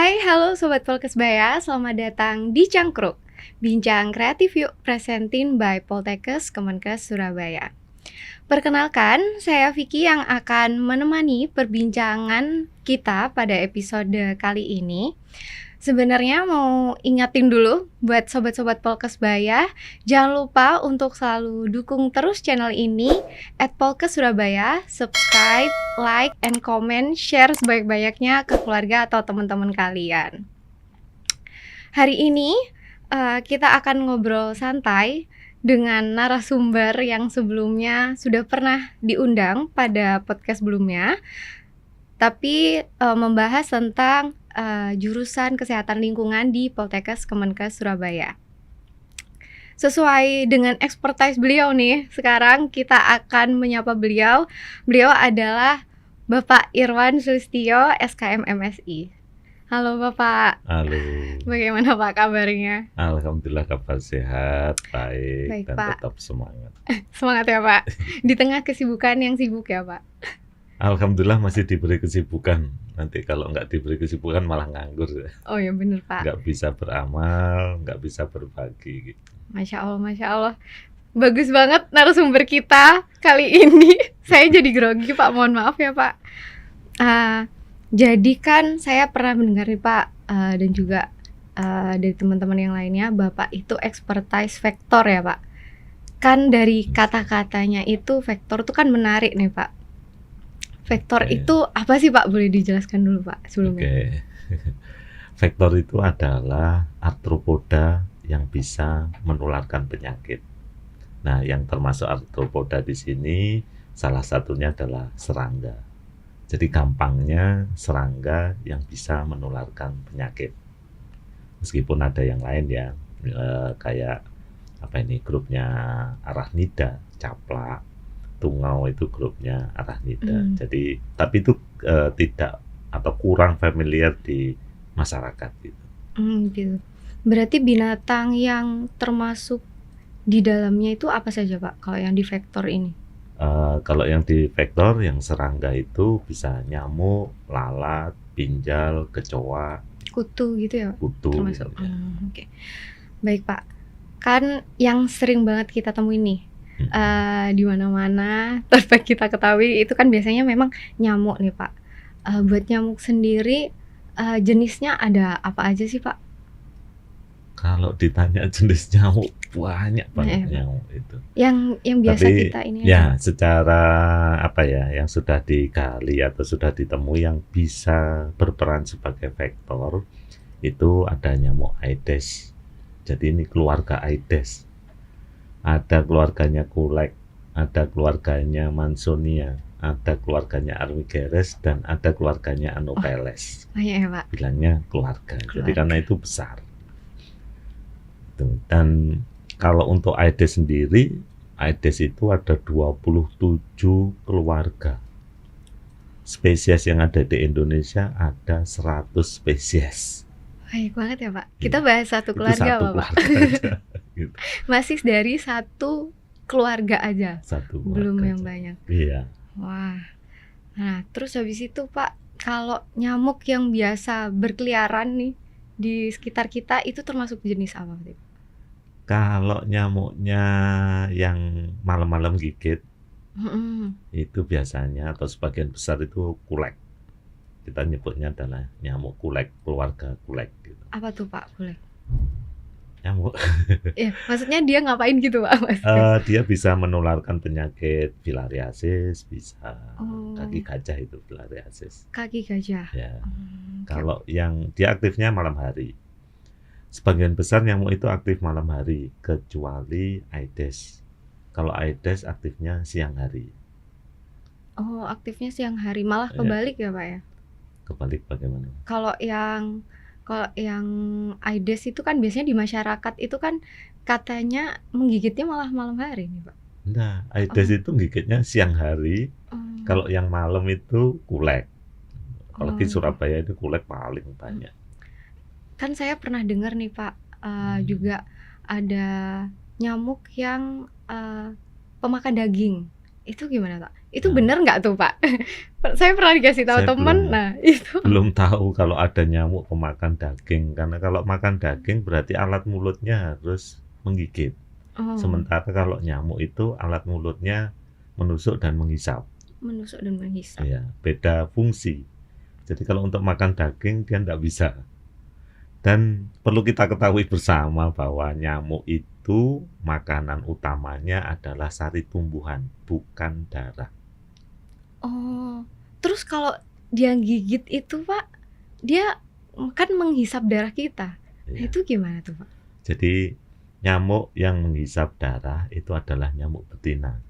Hai, halo Sobat Polkesbaya, selamat datang di Cangkruk, Bincang Kreatif Yuk, presenting by Poltekkes Kemenkes Surabaya. Perkenalkan, saya Vicky yang akan menemani perbincangan kita pada episode kali ini. Sebenarnya mau ingatin dulu buat sobat-sobat Polkesbaya, jangan lupa untuk selalu dukung terus channel ini @Polkes Surabaya, subscribe, like, and comment, share sebanyak-banyaknya ke keluarga atau teman-teman kalian. Hari ini kita akan ngobrol santai dengan narasumber yang sebelumnya sudah pernah diundang pada podcast sebelumnya, tapi membahas tentang jurusan kesehatan lingkungan di Poltekkes Kemenkes Surabaya. Sesuai dengan expertise beliau nih, sekarang kita akan menyapa beliau. Beliau adalah Bapak Irwan Sulistyo, SKM MSI. Halo Bapak. Halo. Bagaimana Pak kabarnya? Alhamdulillah kabar sehat, baik dan Pak. tetap semangat. Semangat ya Pak. Di tengah kesibukan yang sibuk ya Pak. Alhamdulillah masih diberi kesibukan. Nanti kalau nggak diberi kesibukan malah nganggur. Oh ya bener Pak. Nggak bisa beramal, nggak bisa berbagi gitu. Masya Allah. Bagus banget narasumber kita kali ini. Saya jadi grogi Pak, mohon maaf ya Pak. Jadi kan saya pernah mendengar nih Pak, dan juga dari teman-teman yang lainnya, Bapak itu expertise vektor ya Pak. Kan dari kata-katanya itu vektor itu kan menarik nih Pak. Vektor itu apa sih Pak? Boleh dijelaskan dulu Pak sebelumnya. Vektor itu adalah arthropoda yang bisa menularkan penyakit. Nah, yang termasuk arthropoda di sini salah satunya adalah serangga. Jadi gampangnya serangga yang bisa menularkan penyakit. Meskipun ada yang lain ya, kayak grupnya arachnida, caplak, tungau itu grupnya arachnida. Jadi tapi itu tidak atau kurang familiar di masyarakat gitu. Gitu. Berarti binatang yang termasuk di dalamnya itu apa saja Pak? Kalau yang di vektor ini? Kalau yang di vektor, yang serangga itu bisa nyamuk, lalat, pinjal, kecoa, kutu gitu ya? Kutu. Termasuk. Ya. Oke. Baik Pak. Kan yang sering banget kita temui nih. Di mana-mana tanpa kita ketahui itu kan biasanya memang nyamuk nih Pak. Buat nyamuk sendiri jenisnya ada apa aja sih Pak? Kalau ditanya jenis nyamuk banyak banget nyamuk itu. Yang biasa kita ini. Ya secara yang sudah digali atau sudah ditemui yang bisa berperan sebagai vektor itu ada nyamuk Aedes. Jadi ini keluarga Aedes. Ada keluarganya Kulek, ada keluarganya Mansonia, ada keluarganya Armigeres, dan ada keluarganya Anopheles. Banyak ya Pak? Bilangnya keluarga. Jadi karena itu besar. Dan kalau untuk Aedes sendiri, Aedes itu ada 27 keluarga. Spesies yang ada di Indonesia ada 100 spesies. Baik banget ya Pak. Kita bahas satu keluarga Pak. Gitu. Masih dari satu keluarga aja. Satu keluarga belum yang aja. banyak. Iya. Wah. Nah, terus habis itu Pak, kalau nyamuk yang biasa berkeliaran nih di sekitar kita itu termasuk jenis apa Pak? Kalau nyamuknya yang malam-malam gigit, itu biasanya atau sebagian besar itu kulek. Kita nyebutnya adalah nyamuk kulek, keluarga kulek. Gitu. Apa tuh Pak kulek? Nyamuk. Ya, maksudnya dia ngapain gitu Pak? Dia bisa menularkan penyakit filariasis, bisa kaki gajah itu filariasis. Kaki gajah. Ya. Kalau yang dia aktifnya malam hari. Sebagian besar nyamuk itu aktif malam hari, kecuali Aedes. Kalau Aedes aktifnya siang hari. Oh, aktifnya siang hari, malah kebalik ya Pak ya? Kebalik bagaimana? Kalau yang Aedes itu kan biasanya di masyarakat itu kan katanya menggigitnya malah malam hari nih Pak. Nah, Aedes itu gigitnya siang hari. Kalau yang malam itu kulek. Apalagi Surabaya itu kulek paling banyak. Kan saya pernah dengar nih Pak, juga ada nyamuk yang pemakan daging. Itu gimana Pak? Itu benar nggak tuh Pak? Saya pernah dikasih tahu Saya teman, belum nah itu. belum tahu kalau ada nyamuk pemakan daging, karena kalau makan daging berarti alat mulutnya harus menggigit. Oh, Sementara kalau nyamuk itu alat mulutnya menusuk dan menghisap. menusuk dan menghisap. Ya, beda fungsi. Jadi kalau untuk makan daging dia tidak bisa. Dan perlu kita ketahui bersama bahwa nyamuk itu makanan utamanya adalah sari tumbuhan, bukan darah. Oh, terus kalau dia gigit itu Pak, dia kan menghisap darah kita. Nah, Ya. itu gimana tuh Pak? Jadi nyamuk yang menghisap darah itu adalah nyamuk betina.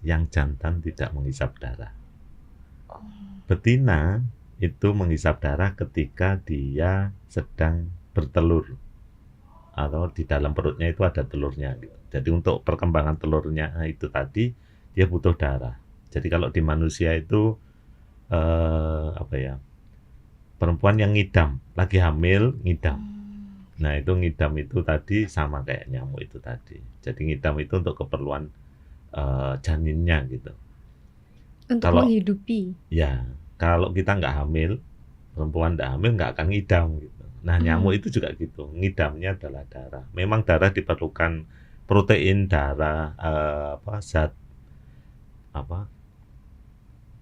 Yang jantan tidak menghisap darah. Oh, Betina itu menghisap darah ketika dia sedang bertelur atau di dalam perutnya itu ada telurnya gitu. Jadi untuk perkembangan telurnya itu tadi dia butuh darah. Jadi kalau di manusia itu apa ya, perempuan yang ngidam, lagi hamil ngidam. Nah itu ngidam itu tadi sama kayak nyamuk itu tadi. Jadi ngidam itu untuk keperluan janinnya gitu. untuk Kalau menghidupi. ya kalau kita nggak hamil, perempuan nggak hamil nggak akan ngidam gitu. Nah nyamuk itu juga gitu, ngidamnya adalah darah. Memang darah diperlukan protein darah, zat apa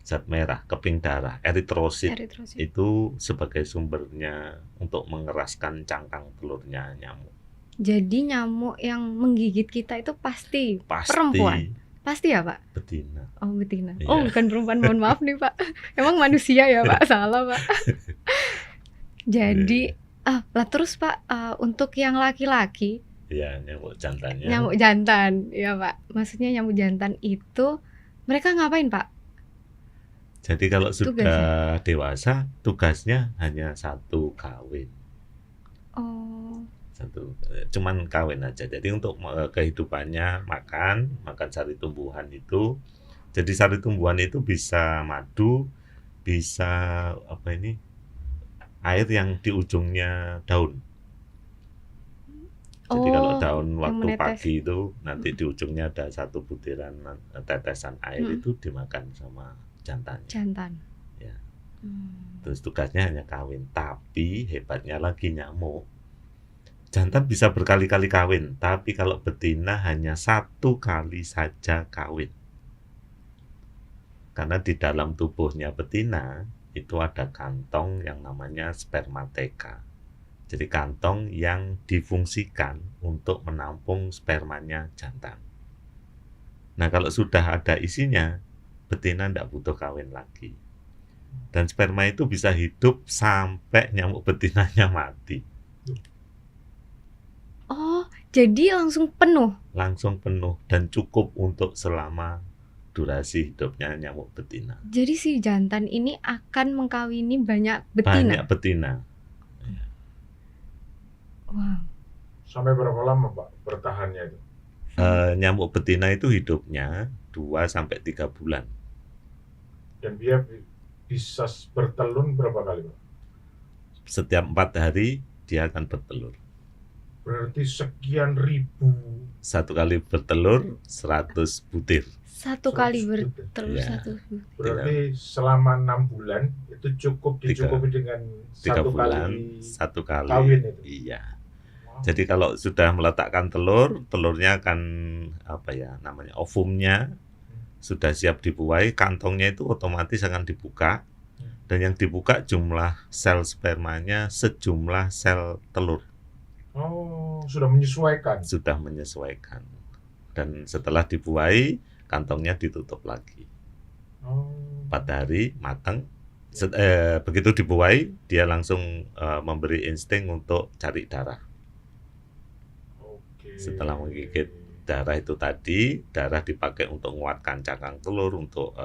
zat merah, keping darah, eritrosit Eritrosit. itu sebagai sumbernya untuk mengeraskan cangkang telurnya nyamuk. Jadi nyamuk yang menggigit kita itu pasti Pasti perempuan. Pasti ya Pak? betina. Oh betina. Iya. Oh bukan perempuan, mohon maaf nih Pak. Emang manusia ya Pak? Salah Pak. Jadi lah terus Pak, untuk yang laki-laki, Ya nyamuk jantannya. nyamuk jantan, ya Pak. Maksudnya nyamuk jantan itu mereka ngapain Pak? Jadi kalau Tugasnya. sudah dewasa, tugasnya hanya satu, kawin. Oh, Cuman kawin aja. Jadi untuk kehidupannya makan sari tumbuhan itu. Jadi sari tumbuhan itu bisa madu, bisa air yang di ujungnya daun. Jadi kalau daun yang waktu menetes. pagi itu nanti di ujungnya ada satu butiran tetesan air itu dimakan sama jantannya. Jantan. Ya. Terus tugasnya hanya kawin. Tapi hebatnya lagi nyamuk, jantan bisa berkali-kali kawin, tapi kalau betina hanya satu kali saja kawin. Karena di dalam tubuhnya betina itu ada kantong yang namanya spermateka. Jadi kantong yang difungsikan untuk menampung spermanya jantan. Nah kalau sudah ada isinya, betina tidak butuh kawin lagi. Dan sperma itu bisa hidup sampai nyamuk betinanya mati. Oh, jadi langsung penuh. Langsung penuh dan cukup untuk selama durasi hidupnya nyamuk betina. Jadi si jantan ini akan mengkawini banyak betina. Banyak betina. Wow. Sampai berapa lama Pak bertahannya itu? Nyamuk betina itu hidupnya 2-3 bulan. Dan dia bisa bertelur berapa kali Pak? Setiap 4 hari dia akan bertelur. Berarti sekian ribu. Satu kali bertelur 100 butir. Satu kali bertelur Ya. satu. Berarti selama 6 bulan itu cukup dicukupi dengan 3 satu bulan kali satu kali. kawin itu. Iya. Wow. Jadi kalau sudah meletakkan telur, telurnya akan namanya ovumnya sudah siap dibuai, kantongnya itu otomatis akan dibuka. Dan yang dibuka jumlah sel spermanya sejumlah sel telur. Oh, sudah menyesuaikan. Sudah menyesuaikan. Dan setelah dibuai, kantongnya ditutup lagi. Oh. 4 hari matang. Begitu dibuai, dia langsung memberi insting untuk cari darah. Oke. Setelah menggigit darah itu tadi, darah dipakai untuk menguatkan cangkang telur, untuk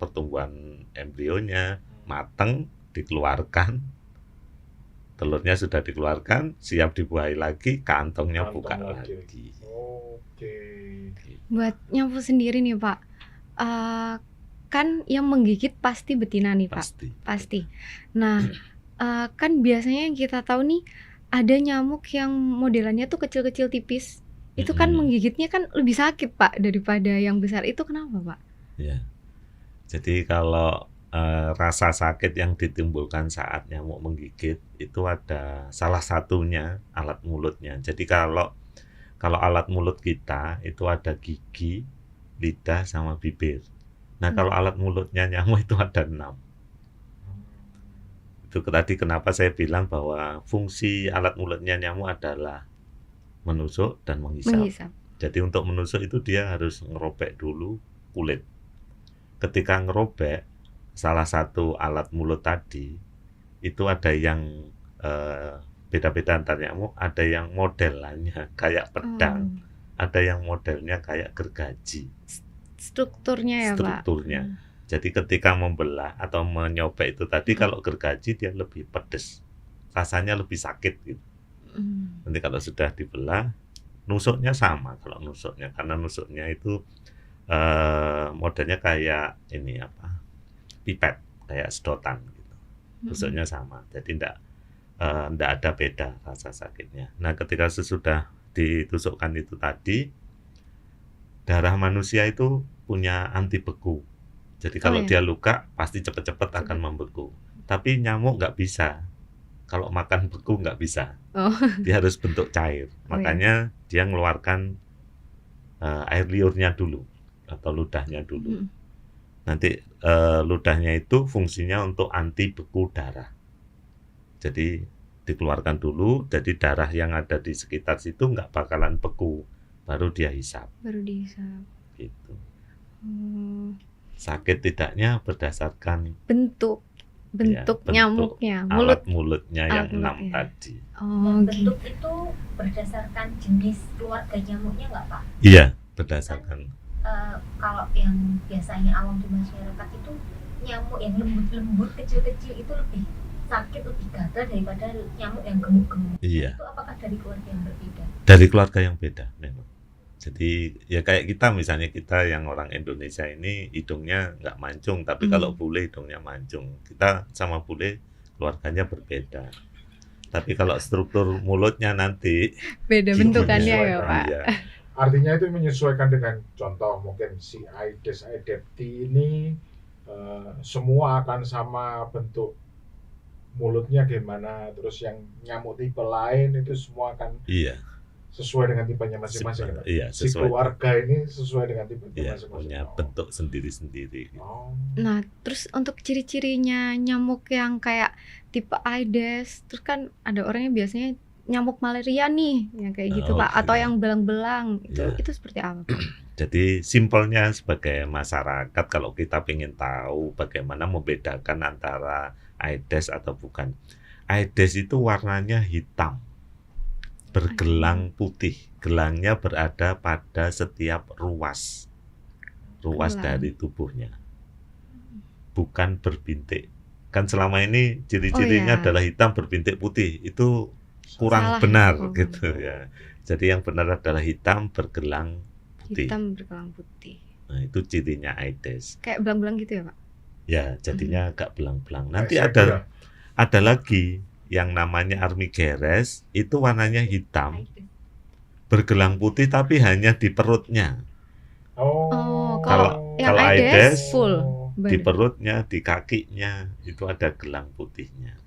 pertumbuhan embrionya, matang, dikeluarkan. Telurnya sudah dikeluarkan, siap dibuahi lagi, kantongnya Kantong buka lagi. lagi. Oke. Buat nyamuk sendiri nih Pak, kan yang menggigit pasti betina nih Pak. Pasti. Nah, kan biasanya yang kita tahu nih ada nyamuk yang modelannya tuh kecil-kecil tipis. Itu kan menggigitnya kan lebih sakit Pak daripada yang besar. Itu kenapa Pak? Ya. Jadi kalau rasa sakit yang ditimbulkan saat nyamuk menggigit itu ada salah satunya alat mulutnya. Jadi kalau alat mulut kita itu ada gigi, lidah sama bibir. Nah, kalau alat mulutnya nyamuk itu ada 6. Itu tadi kenapa saya bilang bahwa fungsi alat mulutnya nyamuk adalah menusuk dan menghisap. Menghisap. Jadi untuk menusuk itu dia harus ngerobek dulu kulit. Ketika ngerobek salah satu alat mulut tadi itu ada yang beda-beda antar nyamuk, ada yang modelannya kayak pedang, ada yang modelnya kayak gergaji. Strukturnya ya Pak. Strukturnya. Jadi ketika membelah atau menyobek itu tadi kalau gergaji dia lebih pedes, rasanya lebih sakit gitu. Nanti kalau sudah dibelah, nusuknya sama kalau nusuknya, karena nusuknya itu modelnya kayak ini apa, pipet, kayak sedotan gitu. Nusuknya sama, jadi ndak ada beda rasa sakitnya. Nah, ketika sesudah ditusukkan itu tadi, darah manusia itu punya anti beku. Jadi kalau dia luka pasti cepat-cepat akan membeku. Tapi nyamuk nggak bisa. Kalau makan beku nggak bisa. Dia harus bentuk cair. Makanya dia ngeluarkan air liurnya dulu atau ludahnya dulu. Nanti ludahnya itu fungsinya untuk anti beku darah. Jadi dikeluarkan dulu, jadi darah yang ada di sekitar situ nggak bakalan beku. Baru dia hisap. Baru dihisap. Gitu. Sakit tidaknya berdasarkan bentuk nyamuknya, alat mulutnya yang 6 tadi. Dan bentuk itu berdasarkan jenis keluarga nyamuknya nggak Pak? Iya, berdasarkan. Kalau yang biasanya awam di masyarakat itu nyamuk yang lembut-lembut kecil-kecil itu lebih sakit, lebih gatal daripada nyamuk yang gemuk-gemuk. Iya. Itu apakah dari keluarga yang berbeda? Dari keluarga yang beda memang. Jadi ya kayak kita misalnya, kita yang orang Indonesia ini hidungnya nggak mancung, tapi kalau bule hidungnya mancung. Kita sama bule keluarganya berbeda. Tapi kalau struktur mulutnya nanti beda bentukannya ya Pak. Iya. Artinya itu menyesuaikan dengan contoh mungkin si Aedes aegypti ini semua akan sama bentuk mulutnya gimana, terus yang nyamuk tipe lain itu semua akan sesuai dengan tipenya masing-masing. Iya, si keluarga ini sesuai dengan tipe masing-masing. Punya bentuk sendiri-sendiri. Nah, terus untuk ciri-cirinya nyamuk yang kayak tipe Aedes, terus kan ada orang yang biasanya nyamuk malaria nih, yang kayak gitu Pak, atau yang belang-belang, itu seperti apa Pak? Jadi simpelnya sebagai masyarakat, kalau kita ingin tahu bagaimana membedakan antara Aedes atau bukan, Aedes itu warnanya hitam, bergelang putih. Gelangnya berada pada setiap ruas dari tubuhnya, bukan berbintik. Kan selama ini ciri-cirinya adalah hitam berbintik putih, itu kurang benar gitu ya. Jadi yang benar adalah hitam bergelang putih. Hitam bergelang putih. Nah, itu cirinya Aedes. Kayak belang-belang gitu ya Pak? Ya, jadinya agak belang-belang. Nanti ada lagi yang namanya Armigeres, itu warnanya hitam, bergelang putih tapi hanya di perutnya. Kalau Aedes full di perutnya, di kakinya itu ada gelang putihnya.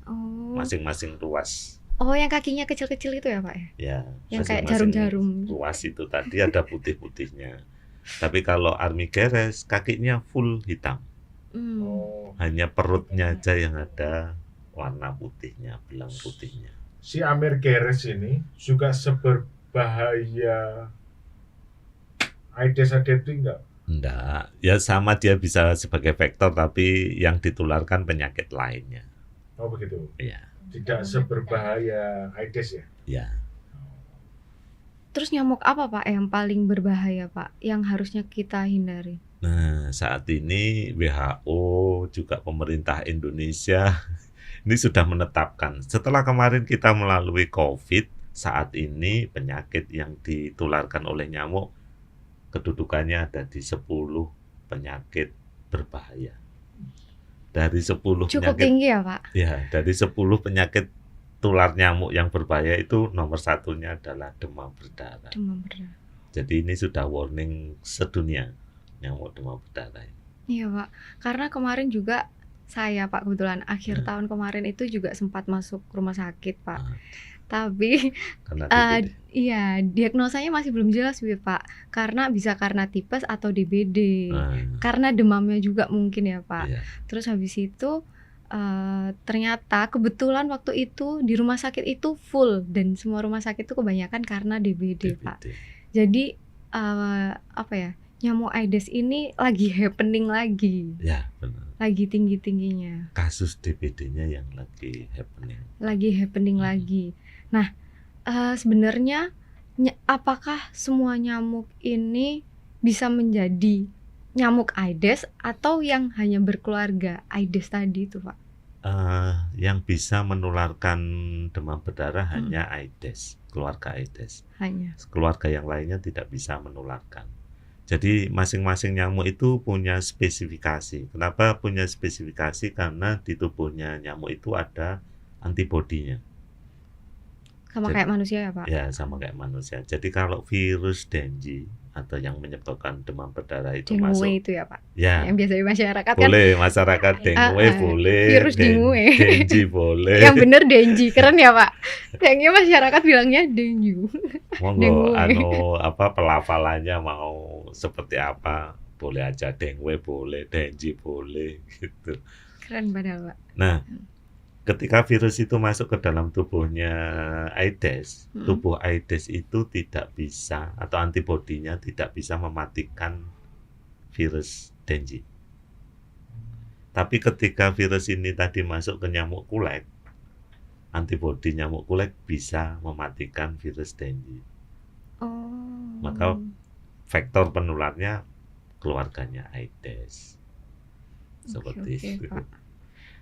Masing-masing ruas. Yang kakinya kecil-kecil itu ya Pak? Ya, yang kayak jarum-jarum. Ruas itu tadi ada putih-putihnya. Tapi kalau Armigeres kakinya full hitam. Hanya perutnya aja yang ada warna putihnya, belang putihnya. Si Armigeres ini juga seberbahaya Aedes aegypti enggak? Enggak, ya sama, dia bisa sebagai vektor tapi yang ditularkan penyakit lainnya. Oh begitu? Iya. Tidak seberbahaya Aedes ya? Iya. Terus nyamuk apa Pak yang paling berbahaya Pak, yang harusnya kita hindari? Nah, saat ini WHO juga pemerintah Indonesia ini sudah menetapkan, setelah kemarin kita melalui COVID, saat ini penyakit yang ditularkan oleh nyamuk kedudukannya ada di 10 penyakit berbahaya. Dari 10 cukup penyakit, tinggi ya Pak? Ya, dari 10 penyakit tular nyamuk yang berbahaya itu nomor satunya adalah demam berdarah. Demam berdarah. Jadi ini sudah warning sedunia, nyamuk demam berdarah. Iya, Pak. Karena kemarin juga saya, Pak, kebetulan akhir Ya. tahun kemarin itu juga sempat masuk rumah sakit, Pak. Nah, Tapi karena DBD. iya, diagnosanya masih belum jelas ya, Pak. Karena bisa karena tipes atau DBD. Nah, Karena demamnya juga mungkin ya, Pak. iya. Terus habis itu ternyata kebetulan waktu itu di rumah sakit itu full dan semua rumah sakit itu kebanyakan karena DBD, Pak. DBD. Jadi apa ya? Nyamuk Aedes ini lagi happening lagi. Ya, benar. Lagi tinggi-tingginya. Kasus DBD-nya yang lagi happening. Lagi happening lagi. Nah, sebenarnya apakah semua nyamuk ini bisa menjadi nyamuk Aedes atau yang hanya berkeluarga Aedes tadi itu, Pak? Yang bisa menularkan demam berdarah hanya Aedes, keluarga Aedes. Hanya. Keluarga yang lainnya tidak bisa menularkan. Jadi masing-masing nyamuk itu punya spesifikasi. Kenapa punya spesifikasi? Karena di tubuhnya nyamuk itu ada antibodinya. Sama kayak manusia ya, Pak? Ya, sama kayak manusia. Jadi kalau virus Dengue atau yang menyebabkan demam berdarah itu Dengue masuk, itu ya, Pak? ya Yang biasa di masyarakat kan boleh masyarakat Dengue boleh, virus dengue. Dengue boleh. yang bener dengue. Keren ya, Pak? Kayaknya masyarakat bilangnya dengue. Monggo, Dengue. pelafalannya mau seperti apa, boleh aja. Dengue boleh, Dengue boleh, gitu. Keren padahal, Pak. Nah, ketika virus itu masuk ke dalam tubuhnya Aedes, tubuh Aedes itu tidak bisa, atau antibodinya tidak bisa mematikan virus Dengue. Tapi ketika virus ini tadi masuk ke nyamuk kulek, antibodi nyamuk kulek bisa mematikan virus Dengue. Oh. Maka vektor penularnya keluarganya Aedes. Seperti Oke, itu. Pak.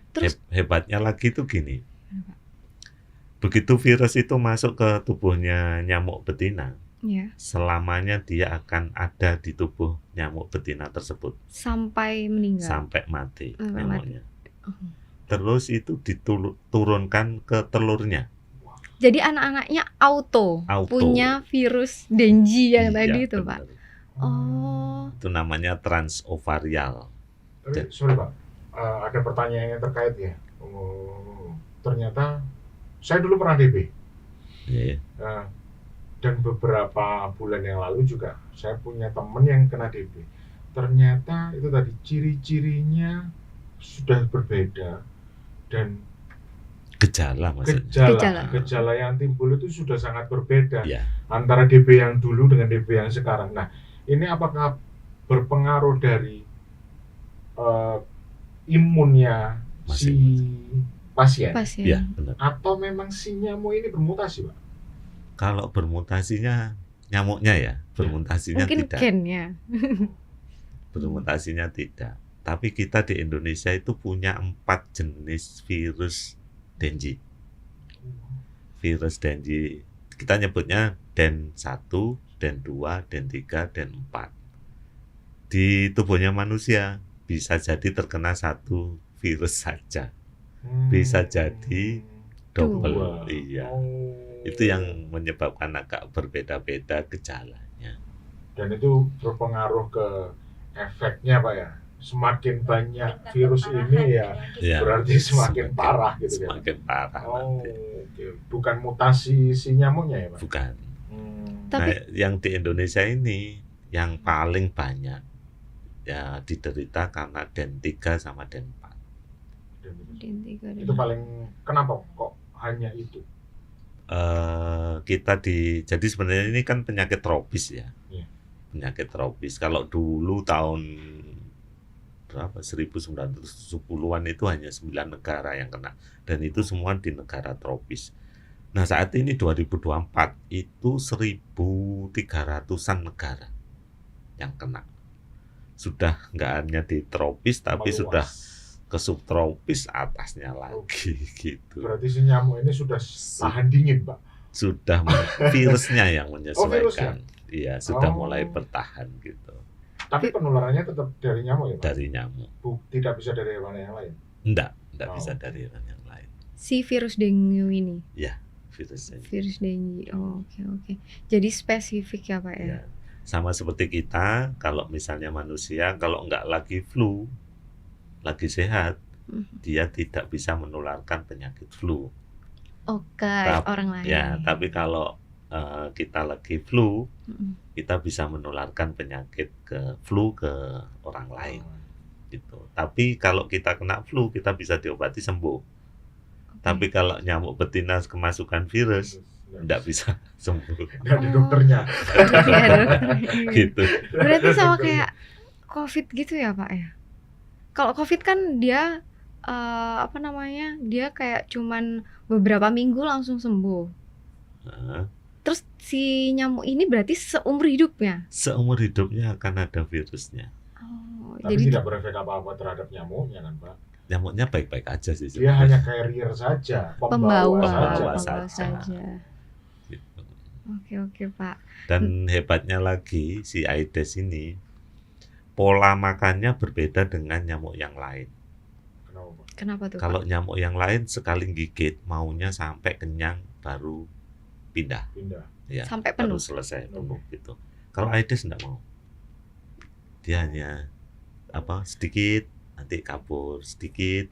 Terus Hebatnya lagi tuh gini. Begitu virus itu masuk ke tubuhnya nyamuk betina, ya, selamanya dia akan ada di tubuh nyamuk betina tersebut sampai meninggal. sampai mati Sampai nyamuknya. Oh. Terus itu diturunkan ke telurnya. Jadi anak-anaknya auto Auto. punya virus Dengue yang Iya, tadi itu, Pak. benar. Oh. Itu namanya transovarial. Tapi sorry Pak, ada pertanyaan yang terkait ya. Ternyata saya dulu pernah DB. Iya. Dan beberapa bulan yang lalu juga saya punya teman yang kena DB. Ternyata itu tadi ciri-cirinya sudah berbeda dan Gejala maksudnya. gejala yang timbul itu sudah sangat berbeda Iya. antara DB yang dulu dengan DB yang sekarang. Nah, ini apakah berpengaruh dari imunnya si pasien? Iya, benar. Atau memang si nyamuk ini bermutasi, Pak? Kalau bermutasinya nyamuknya ya, bermutasinya Mungkin tidak. gennya. Bermutasinya tidak. Tapi kita di Indonesia itu punya 4 jenis virus Dengue. Virus Dengue kita nyebutnya Den 1, Den 2, Den 3, Den 4. Di tubuhnya manusia bisa jadi terkena satu virus saja. Bisa jadi double. Iya. Itu yang menyebabkan agak berbeda-beda gejalanya. Dan itu berpengaruh ke efeknya, Pak ya. Semakin banyak virus ini ya, berarti semakin parah gitu ya. Semakin parah nanti. Okay. Bukan mutasi si nyamuknya ya, Pak? Bukan. Tapi Nah, yang di Indonesia ini yang paling banyak ya diderita karena Den 3 sama Den 4. Itu paling, kenapa kok hanya itu? Jadi sebenarnya ini kan penyakit tropis ya. Iya. Penyakit tropis. Kalau dulu tahun berapa 1970-an itu hanya 9 negara yang kena, dan itu semua di negara tropis. Nah, saat ini 2024 itu 1.300-an negara yang kena. Sudah nggak hanya di tropis, tapi Meluas. sudah ke subtropis atasnya lagi gitu. Berarti si nyamuk ini sudah tahan dingin, Pak? Sudah virusnya yang menyesuaikan. Virusnya? Iya, sudah mulai bertahan gitu. Tapi penularannya tetap dari nyamuk ya, Pak? Dari nyamuk. Tidak bisa dari hewan yang lain? Enggak bisa dari hewan yang lain. si virus dengue ini. Ya, virusnya. Virus dengue. Oh, oke. Jadi spesifik ya, Pak ya. Ya. Sama seperti kita, kalau misalnya manusia, kalau nggak lagi flu, lagi sehat, dia tidak bisa menularkan penyakit flu. Oke, Tap- orang lain. Ya, tapi kalau kita lagi flu, Mm-mm. kita bisa menularkan penyakit flu ke orang lain gitu. Tapi kalau kita kena flu, kita bisa diobati sembuh. Tapi kalau nyamuk betina kemasukan virus, nggak bisa sembuh Nggak ada dokternya. Iya, gitu. berarti sama kayak COVID gitu ya Pak ya? Kalau COVID kan dia dia kayak cuman beberapa minggu langsung sembuh. Nah, Terus si nyamuk ini berarti seumur hidupnya. seumur hidupnya akan ada virusnya. Oh, Tapi jadi tidak berefek apa-apa terhadap nyamuknya kan Pak. Nyamuknya baik-baik aja sih Dia hanya carrier saja, pembawa Pembawa saja. saja. Gitu. Oke Pak. Dan hebatnya lagi si Aedes ini pola makannya berbeda dengan nyamuk yang lain. Kenapa Pak? Kenapa tuh Kalau Pak? nyamuk yang lain sekali gigit maunya sampai kenyang baru pindah, Pindah. ya, Sampai baru penuh. selesai penuh gitu. Kalau Aedes enggak mau, dia hanya sedikit nanti kabur, sedikit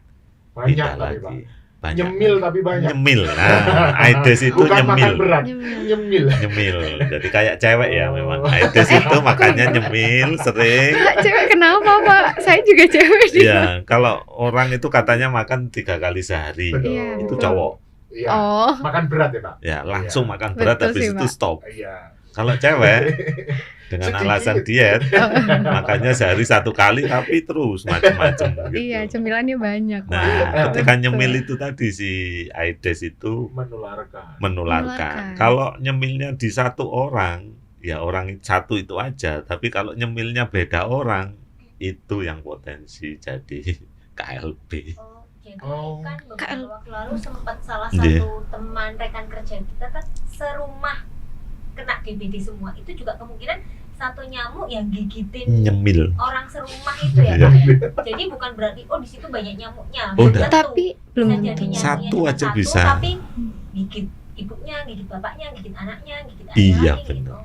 Banyak pindah tapi Pak. lagi, banyak. Nyemil tapi banyak. Nyemil. Nah, Aedes itu Bukan makan nyemil. berat. Nyemil. Nyemil. Nyemil. Jadi kayak cewek ya memang. Aedes itu makannya nyemil sering. Pak, cewek kenapa Pak? Saya juga cewek sih. Iya, kalau orang itu katanya makan 3 kali sehari. Betul. Iya, Itu betul. cowok. Iya. Oh, Makan berat ya Pak. Ya, langsung makan berat Betul habis sih, itu Pak. stop. Iya. Kalau cewek dengan Sedikit. alasan diet, makanya sehari 1 kali tapi terus macam-macam gitu. iya cemilannya banyak Pak. Nah, ketika Betul. nyemil itu tadi si Aedes itu Menularkan. menularkan. Menularkan. Kalau nyemilnya di satu orang, ya orang satu itu aja. Tapi kalau nyemilnya beda orang, itu yang potensi jadi KLB. Oh, jadi Oh. kan beberapa KL. waktu lalu sempat salah Iya. satu teman rekan kerja kita kan serumah kena DBD semua. Itu juga kemungkinan satu nyamuk yang gigitin Nyemil. orang serumah itu ya. Iya. Pak? Jadi bukan berarti di situ banyak nyamuknya. Oh, Belum enggak. tentu. Tapi belum Bisa jadi nyamuknya Satu cuma aja satu, bisa. Tapi gigit ibunya, gigit bapaknya, gigit anaknya, gigit Iya, adiknya gitu. benar.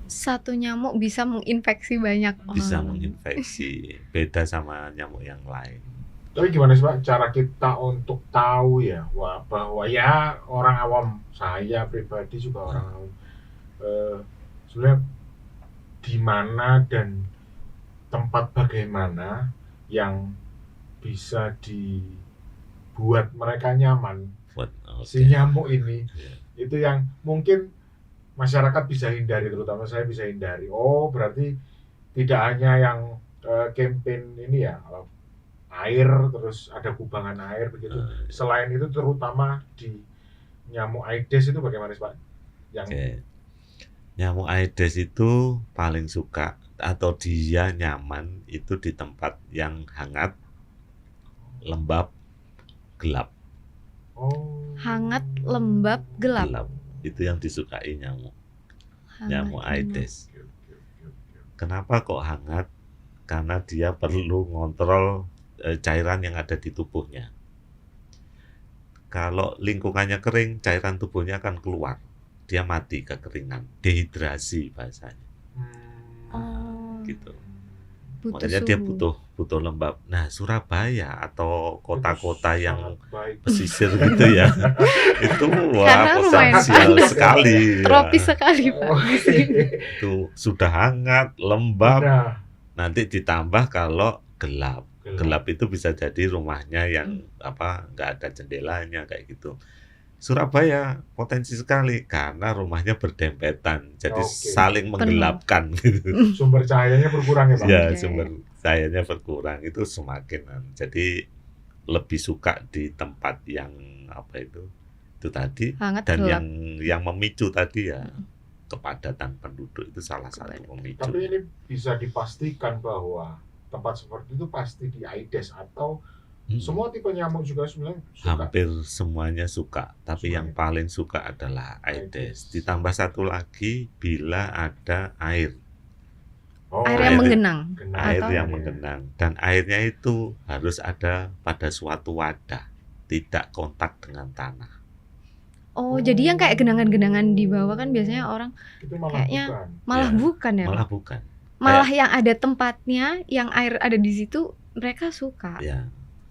satu nyamuk bisa menginfeksi banyak Bisa orang. menginfeksi. Beda sama nyamuk yang lain. Tapi gimana sih Pak cara kita untuk tahu ya bahwa ya orang awam, saya pribadi juga orang awam, sebenarnya di mana dan tempat bagaimana yang bisa dibuat mereka nyaman Buat si nyamuk ini. Iya. Itu yang mungkin masyarakat bisa hindari, terutama saya bisa hindari. Oh berarti tidak hanya yang campaign ini ya, air terus ada kubangan air begitu. Selain itu terutama di nyamuk Aedes itu bagaimana sih Pak? Yang Oke. Nyamuk Aedes itu paling suka atau dia nyaman itu di tempat yang hangat, lembab, gelap. oh Hangat, lembab, gelap. Itu yang disukai nyamuk Hangat, Aedes. Oke, oke, oke, oke. Kenapa kok hangat? Karena dia perlu ngontrol cairan yang ada di tubuhnya. Kalau lingkungannya kering, cairan tubuhnya akan keluar. Dia mati kekeringan, dehidrasi bahasanya. Oh, Gitu. butuh Makanya dia suhu. butuh lembab. Nah, Surabaya atau kota-kota Itu yang sangat baik. pesisir gitu ya, itu Karena wah lumayan potensial panas. sekali. ya. Tropis sekali Pak. Oh, Itu sudah hangat, lembab. nah, Nanti ditambah kalau gelap. gelap. Gelap itu bisa jadi rumahnya yang nggak ada jendelanya kayak gitu. Surabaya potensi sekali karena rumahnya berdempetan, jadi Oke. saling menggelapkan. Sumber cahayanya berkurang ya Pak? Ya, Oke. sumber cahayanya berkurang itu semakin. Jadi lebih suka di tempat yang itu tadi, Hangat, dan gelap. yang memicu tadi ya kepadatan penduduk itu salah satu pemicu. Tapi ini bisa dipastikan bahwa tempat seperti itu pasti di Aedes atau semua tipe nyamuk juga sebenarnya suka. Hampir semuanya suka, tapi Semuanya. yang paling suka adalah Aedes. Aedes. Ditambah satu lagi bila ada air, Oh, Air yang air- menggenang. genang. air Atau- yang menggenang, dan airnya itu harus ada pada suatu wadah, tidak kontak dengan tanah. Oh, jadi yang kayak genangan-genangan di bawah kan biasanya orang Itu malah kayaknya bukan. malah Ya, bukan ya, Pak? malah bukan. Malah yang ada tempatnya, yang air ada di situ mereka suka. Ya.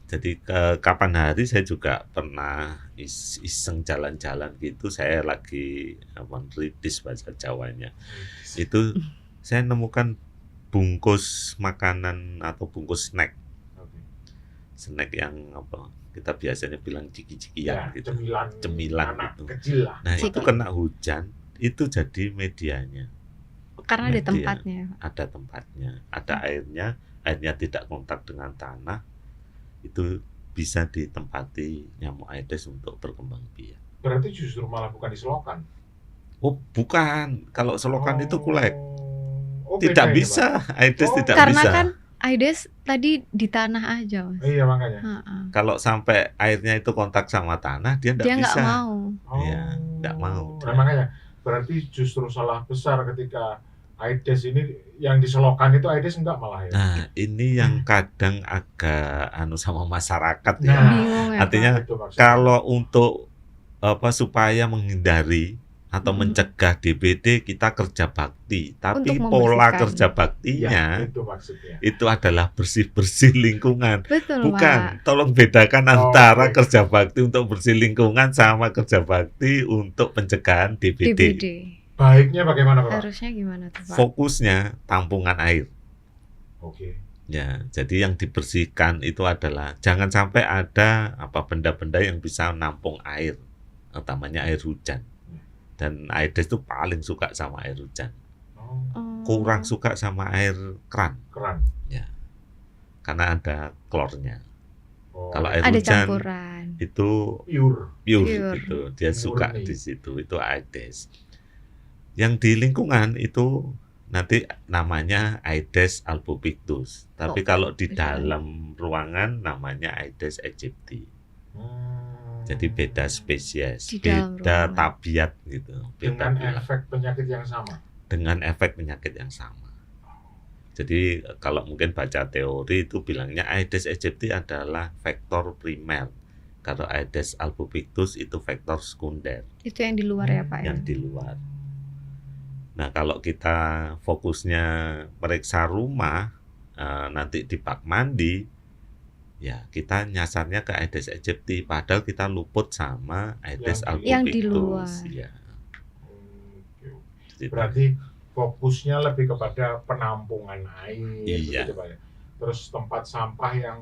Jadi kapan hari saya juga pernah iseng jalan-jalan gitu, saya lagi menridis bahasa Jawanya. Itu saya nemukan bungkus makanan atau bungkus snack. Oke. Snack yang apa? Kita biasanya bilang ciki-cikian Ya, gitu. cemilan Cemilan anak gitu. kecil lah. Nah, Ciki. itu kena hujan, itu jadi medianya. Karena ada Media. tempatnya. Ada tempatnya, ada airnya tidak kontak dengan tanah, itu bisa ditempati nyamuk Aedes untuk berkembang biak. Berarti justru malah bukan di selokan. Oh, bukan. Kalau selokan itu kulek. Oh, Tidak beda ini, bisa, Aedes Oh. tidak Karena bisa. kan Aedes tadi di tanah aja, Mas. Pak? Iya makanya. Ha-ha. Kalau sampai airnya itu kontak sama tanah, dia tidak Dia nggak bisa. mau. Iya, nggak mau. Nah, makanya berarti justru salah besar ketika Aedes ini yang di selokan itu Aedes enggak malah ya. Nah, ini yang kadang agak sama masyarakat ya. Nah, Bingung ya, Artinya Pak. itu maksudnya. Kalau untuk supaya menghindari atau Mm-mm. mencegah DBD, kita kerja bakti, tapi Untuk pola membersihkan. kerja ya, baktinya itu maksudnya. itu adalah bersih-bersih lingkungan. Betul, Pak. Bukan, tolong bedakan Oh, antara oke. kerja bakti untuk bersih lingkungan sama kerja bakti untuk pencegahan DBD. DBD. Baiknya bagaimana Pak? Harusnya gimana tuh, Pak? Fokusnya tampungan air. Oke. Ya, jadi yang dibersihkan itu adalah jangan sampai ada benda-benda yang bisa nampung air, utamanya air hujan. Dan Aedes itu paling suka sama air hujan. Oh, Oh. Kurang suka sama air keran keran. karena ada klornya. Oh, Kalau air Ada hujan campuran. itu pure. pure Pure. gitu. Dia suka Murni. di situ, itu Aedes. Yang di lingkungan itu nanti namanya Aedes albopictus. Tapi Oh, kalau di beda. dalam ruangan namanya Aedes aegypti. Jadi beda spesies, Di dalam beda ruangan. tabiat gitu. Beda Dengan biak. efek penyakit yang sama. Dengan efek penyakit yang sama. Jadi kalau mungkin baca teori itu bilangnya Aedes aegypti adalah vektor primer. Kalau Aedes albopictus itu vektor sekunder Itu yang di luar ya, Pak. yang Ya? di luar. Nah, kalau kita fokusnya periksa rumah nanti di bak mandi, ya kita nyasarnya ke Aedes aegypti, padahal kita luput sama Aedes Yang albopictus. di luar. Ya, Oke. gitu. Berarti fokusnya lebih kepada penampungan air. Iya. Begitu, Pak, ya? Terus tempat sampah yang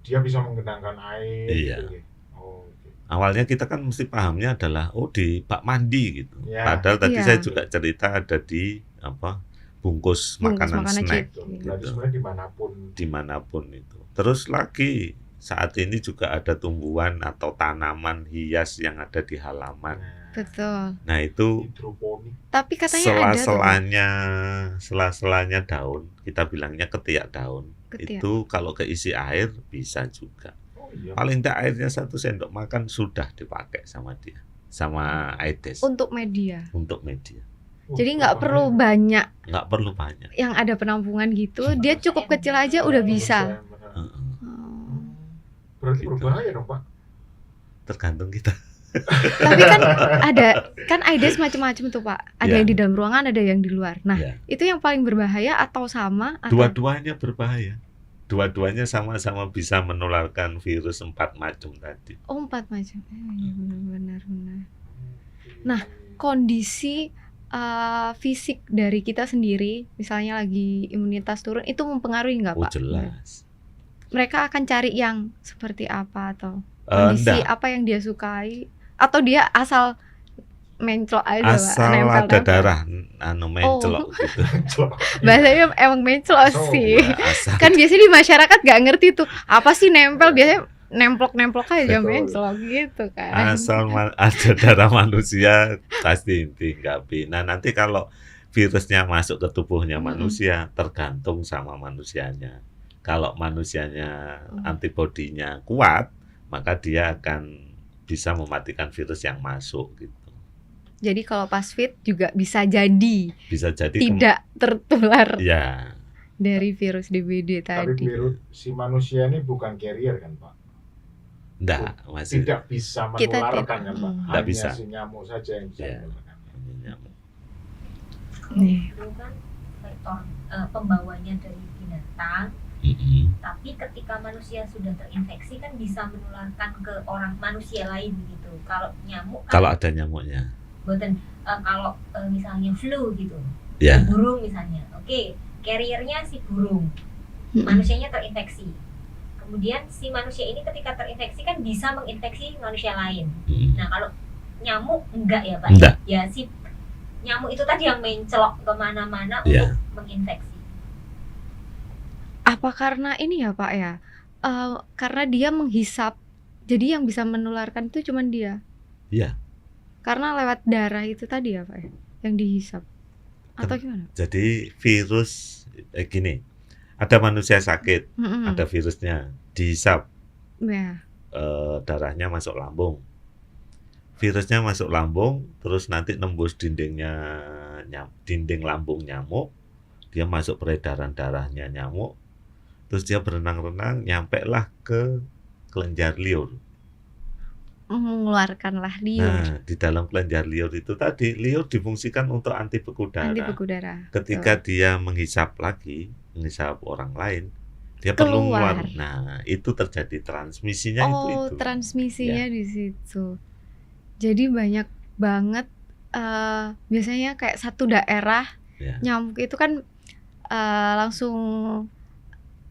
dia bisa menggenangkan air. Iya. Gitu, ya? Oh, oke. Awalnya kita kan mesti pahamnya adalah di bak mandi gitu. Ya. Padahal tadi Iya. saya juga cerita ada di bungkus makanan makanan snack Betul. Gitu. Berarti sebenarnya dimanapun. dimanapun itu. Terus lagi saat ini juga ada tumbuhan atau tanaman hias yang ada di halaman. Betul. Nah itu Hidroponik. Tapi katanya ada tuh, Pak. sela-selanya daun, kita bilangnya ketiak daun. Ketiak. Itu kalau keisi air bisa juga. Oh iya. Paling tidak airnya 1 sendok makan sudah dipakai sama dia, sama Aedes Untuk media. untuk media. Jadi nggak perlu banyak Nggak perlu banyak. yang ada penampungan gitu. Dia cukup kecil aja udah bisa. Benar. Heeh. Oh. Berarti Gitu. berbahaya dong Pak. Tergantung kita. Tapi kan ada kan Aedes macam-macam tuh, Pak. Ada Ya. yang di dalam ruangan, ada yang di luar. Nah, Ya. itu yang paling berbahaya atau sama atau Dua-duanya berbahaya. Dua-duanya sama-sama bisa menularkan virus 4 macam tadi. oh 4 macam. Iya benar. Nah, kondisi fisik dari kita sendiri, misalnya lagi imunitas turun, itu mempengaruhi nggak, Oh Pak? jelas. Mereka akan cari yang seperti apa atau kondisi Enggak. apa yang dia sukai atau dia asal menclok aja, Pak, Asal nempel-nempel. ada darah mencelok gitu. Bahasanya emang menclok Oh, sih. Ya, asal Kan biasanya di masyarakat nggak ngerti tuh apa sih nempel, biasanya nemplok aja Betul. menclok gitu kan. asal ada darah manusia pasti tinggapi. Nah nanti kalau virusnya masuk ke tubuhnya Mm-mm. manusia tergantung sama manusianya. Kalau manusianya antibodinya kuat, maka dia akan bisa mematikan virus yang masuk gitu. Jadi kalau pas fit juga bisa jadi Bisa jadi tidak tertular ya. dari virus DBD Tapi tadi. si manusia ini bukan carrier kan Pak? Enggak, masih tidak bisa Kita menularkan tidak, kan Pak? Nggak Hanya bisa. si nyamuk saja yang bisa Ya. menularkan. nyamuk. Nih. Itu kan vektor pembawanya dari binatang, Mm-mm. tapi ketika manusia sudah terinfeksi kan bisa menularkan ke orang manusia lain gitu. Kalau nyamuk kan Kalau ada nyamuknya, boten, kalau misalnya flu gitu, ya, burung misalnya, oke, carriernya si burung, Mm-mm. manusianya terinfeksi. Kemudian si manusia ini ketika terinfeksi kan bisa menginfeksi manusia lain. Mm. Nah kalau nyamuk enggak ya Pak? Enggak. Ya si nyamuk itu tadi yang mencelok kemana-mana Ya. untuk menginfeksi. Apa karena ini ya Pak ya? Karena dia menghisap, jadi yang bisa menularkan itu cuman dia. Iya. Karena lewat darah itu tadi ya Pak ya, yang dihisap. Atau gimana? Jadi virus gini, ada manusia sakit, Mm-mm. ada virusnya, dihisap, Ya. darahnya masuk lambung. Virusnya masuk lambung, terus nanti nembus dinding lambung nyamuk, dia masuk peredaran darahnya nyamuk, terus dia berenang-renang, nyampe lah ke kelenjar liur. Mengeluarkanlah liur, Nah, di dalam kelenjar liur itu tadi, liur difungsikan untuk anti beku anti darah. beku darah. Ketika dia menghisap lagi, menghisap orang lain, dia perlu Keluar. keluar. Nah, itu terjadi transmisinya Oh, itu. transmisinya di situ. Jadi banyak banget biasanya kayak satu daerah Ya. nyamuk itu kan langsung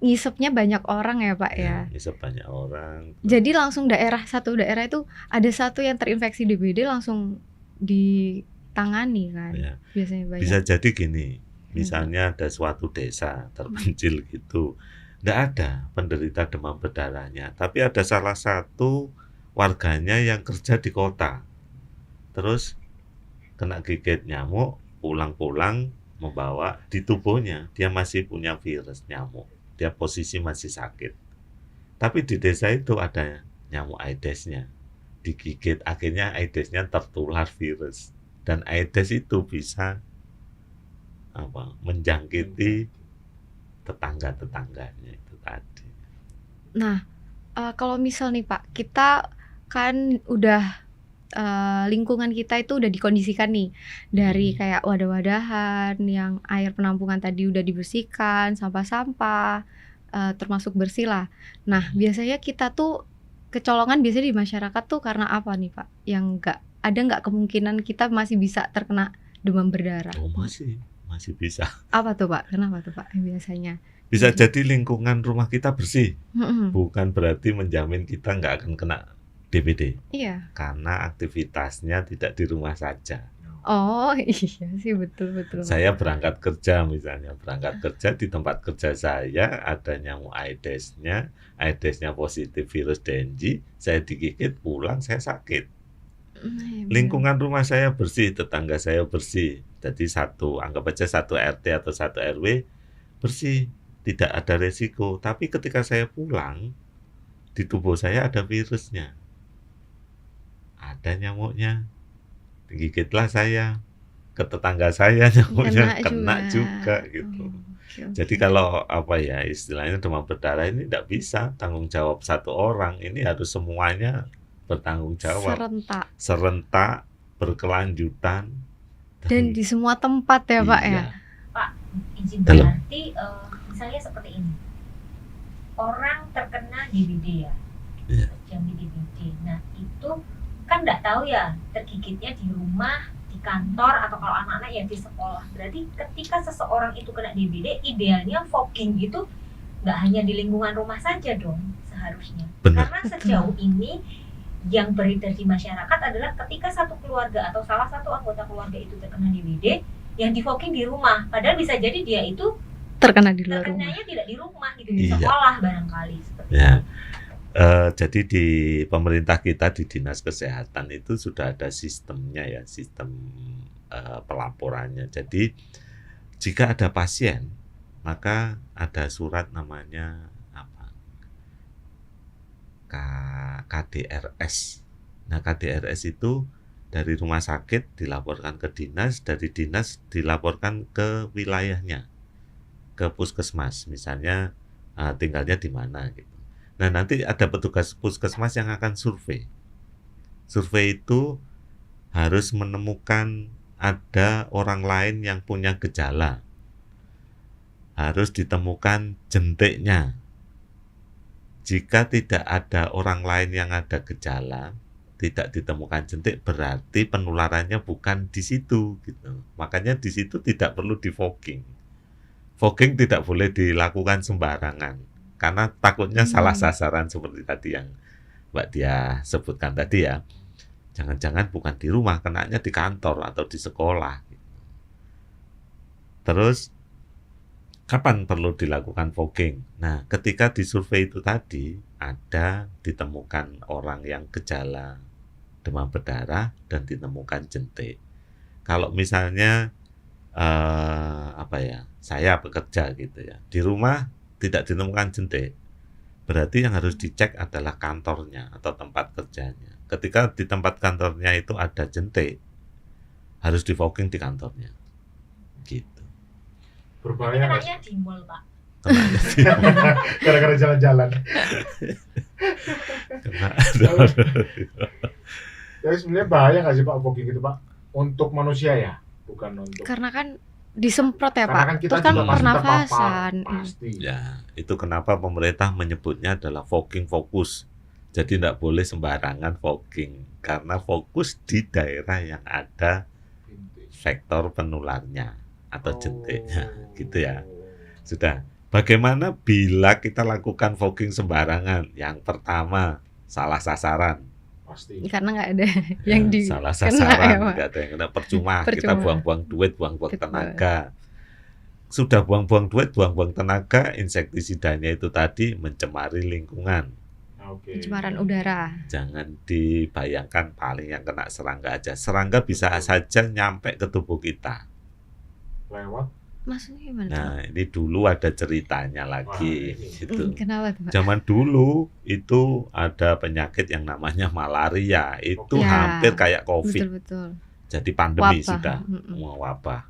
ngisepnya banyak orang ya Pak ya. Hisap banyak orang. Jadi langsung satu daerah itu ada satu yang terinfeksi DBD langsung ditangani kan. Ya. Biasanya banyak. Bisa jadi gini, misalnya ada suatu desa terpencil gitu, nggak ada penderita demam berdarahnya, tapi ada salah satu warganya yang kerja di kota, terus kena gigit nyamuk, pulang-pulang membawa di tubuhnya, dia masih punya virus nyamuk, dia posisi masih sakit, tapi di desa itu ada nyamuk Aedesnya, digigit, akhirnya Aedesnya tertular virus, dan Aedes itu bisa menjangkiti tetangga-tetangganya itu tadi. Nah, kalau misal nih Pak, kita kan udah lingkungan kita itu udah dikondisikan nih dari kayak wadah-wadahan yang air penampungan tadi udah dibersihkan, sampah-sampah termasuk bersih lah. Nah, biasanya kita tuh kecolongan biasanya di masyarakat tuh karena apa nih Pak? Yang ada nggak kemungkinan kita masih bisa terkena demam berdarah? Oh, masih bisa. Apa tuh Pak? Kenapa tuh Pak biasanya? Bisa jadi lingkungan rumah kita bersih, Mm-mm. bukan berarti menjamin kita nggak akan kena DBD, Iya. karena aktivitasnya tidak di rumah saja. Oh iya sih, betul. Saya berangkat kerja misalnya, di tempat kerja saya ada nyamuk Aedesnya positif virus Dengue, saya digigit, pulang saya sakit. Lingkungan rumah saya bersih, tetangga saya bersih, jadi anggap aja satu RT atau satu RW bersih, tidak ada resiko. Tapi ketika saya pulang, di tubuh saya ada virusnya, ada nyamuknya, digigitlah saya, ke tetangga saya nyamuknya kena juga gitu. Okay. Jadi kalau istilahnya demam berdarah ini tidak bisa tanggung jawab satu orang, ini harus semuanya bertanggung jawab serentak berkelanjutan dan di semua tempat ya Pak ya. Pak, izin berarti misalnya seperti ini, orang terkena DBD ya, terjangkit DBD. Nah itu kan nggak tahu ya tergigitnya di rumah, di kantor, atau kalau anak-anak ya di sekolah. Berarti ketika seseorang itu kena DBD, idealnya fogging itu nggak hanya di lingkungan rumah saja dong seharusnya. Benar. Karena sejauh ini yang beredar di masyarakat adalah ketika satu keluarga atau salah satu anggota keluarga itu terkena DBD, yang di fogging di rumah. Padahal bisa jadi dia itu terkena di luar rumah. terkenanya tidak di rumah gitu, di sekolah barangkali seperti itu. Jadi di pemerintah kita di Dinas Kesehatan itu sudah ada sistemnya ya, sistem pelaporannya. Jadi jika ada pasien, maka ada surat namanya KDRS. Nah, KDRS itu dari rumah sakit dilaporkan ke dinas, dari dinas dilaporkan ke wilayahnya, ke puskesmas, misalnya tinggalnya di mana gitu. Nah, nanti ada petugas puskesmas yang akan survei. Survei itu harus menemukan ada orang lain yang punya gejala. Harus ditemukan jentiknya. Jika tidak ada orang lain yang ada gejala, tidak ditemukan jentik, berarti penularannya bukan di situ gitu. Makanya di situ tidak perlu di fogging. Fogging tidak boleh dilakukan sembarangan karena takutnya salah sasaran seperti tadi yang Mbak Dia sebutkan tadi ya. Jangan-jangan bukan di rumah, kenanya di kantor atau di sekolah. Terus kapan perlu dilakukan fogging? Nah, ketika di survei itu tadi ada ditemukan orang yang gejala demam berdarah dan ditemukan jentik. Kalau misalnya saya bekerja gitu ya, di rumah tidak ditemukan jentik, berarti yang harus dicek adalah kantornya atau tempat kerjanya. Ketika di tempat kantornya itu ada jentik, harus di fogging di kantornya. Gitu. Berbahaya nggak? Kenanya di mall, Pak. Kenanya sih? Gara-gara jalan-jalan. Kena. Jadi sebenarnya bahaya nggak sih Pak fogging itu Pak? Untuk manusia ya, bukan untuk. Karena kan disemprot ya Karena Pak. kan kita Terus kan juga pasti terpapar, pernafasan. pasti. Ya, itu kenapa pemerintah menyebutnya adalah fogging fokus. Jadi tidak boleh sembarangan fogging karena fokus di daerah yang ada vektor penularnya atau jentiknya, gitu ya. Sudah. Bagaimana bila kita lakukan fogging sembarangan? Yang pertama, salah sasaran. Pasti. Karena nggak ada yang di Salah kena sasaran, ya, Pak. nggak ada yang kena, percuma. Kita Percuma. buang-buang duit, buang-buang Betul. tenaga. Sudah buang-buang duit, buang-buang tenaga, insektisidanya itu tadi mencemari lingkungan. Oke. Pencemaran udara. Jangan dibayangkan paling yang kena serangga aja. Serangga bisa saja nyampe ke tubuh kita. Lewat. Maksudnya gimana? Nah, ini dulu ada ceritanya lagi. Wah, ini. Gitu. Kenapa tuh Pak? Zaman dulu itu ada penyakit yang namanya malaria. Itu Ya, hampir kayak COVID. Betul-betul. Jadi pandemi Wabah. sudah, Mm-mm. wabah.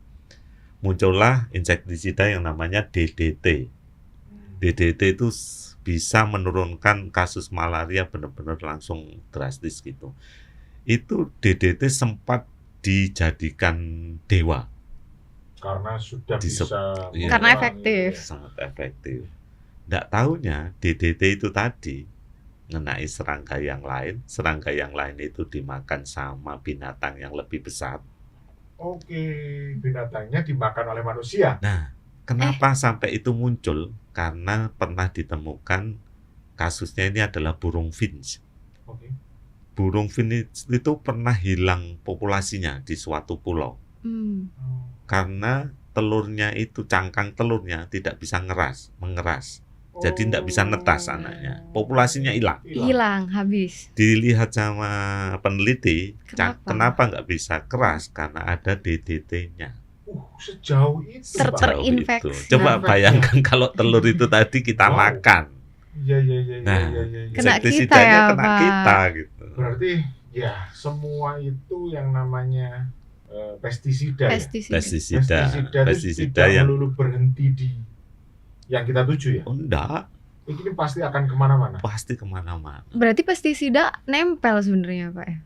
Muncullah insektisida yang namanya DDT. DDT itu bisa menurunkan kasus malaria benar-benar langsung drastis gitu. Itu DDT sempat dijadikan dewa. Karena sudah Disep- bisa. iya. Karena mengurangi, efektif. ya. Sangat efektif. Nggak taunya DDT itu tadi mengenai serangga yang lain itu dimakan sama binatang yang lebih besar. Oke, binatangnya dimakan oleh manusia. Nah, kenapa sampai itu muncul? Karena pernah ditemukan kasusnya ini adalah burung finch. Oke. Burung finch itu pernah hilang populasinya di suatu pulau Hmm. karena telurnya itu, cangkang telurnya tidak bisa mengeras. Jadi tidak bisa netas anaknya. Populasinya hilang. Hilang, habis. Dilihat sama peneliti, Kenapa? kenapa nggak bisa keras? Karena ada DDT-nya. Sejauh itu. Ter- Pak. Sejauh terinfeksi. itu. Coba bayangkan kalau telur itu tadi kita Wow. makan. Iya. Nah, Iya. Kena Insektisidanya kita ya, kena Pak. kita gitu. Berarti ya semua itu yang namanya pestisida. Ya? Pestisida. Pestisida tidak yang melulu berhenti di yang kita tuju ya. enggak, Ini pasti akan kemana-mana. pasti kemana-mana. Berarti pestisida nempel sebenarnya Pak ya?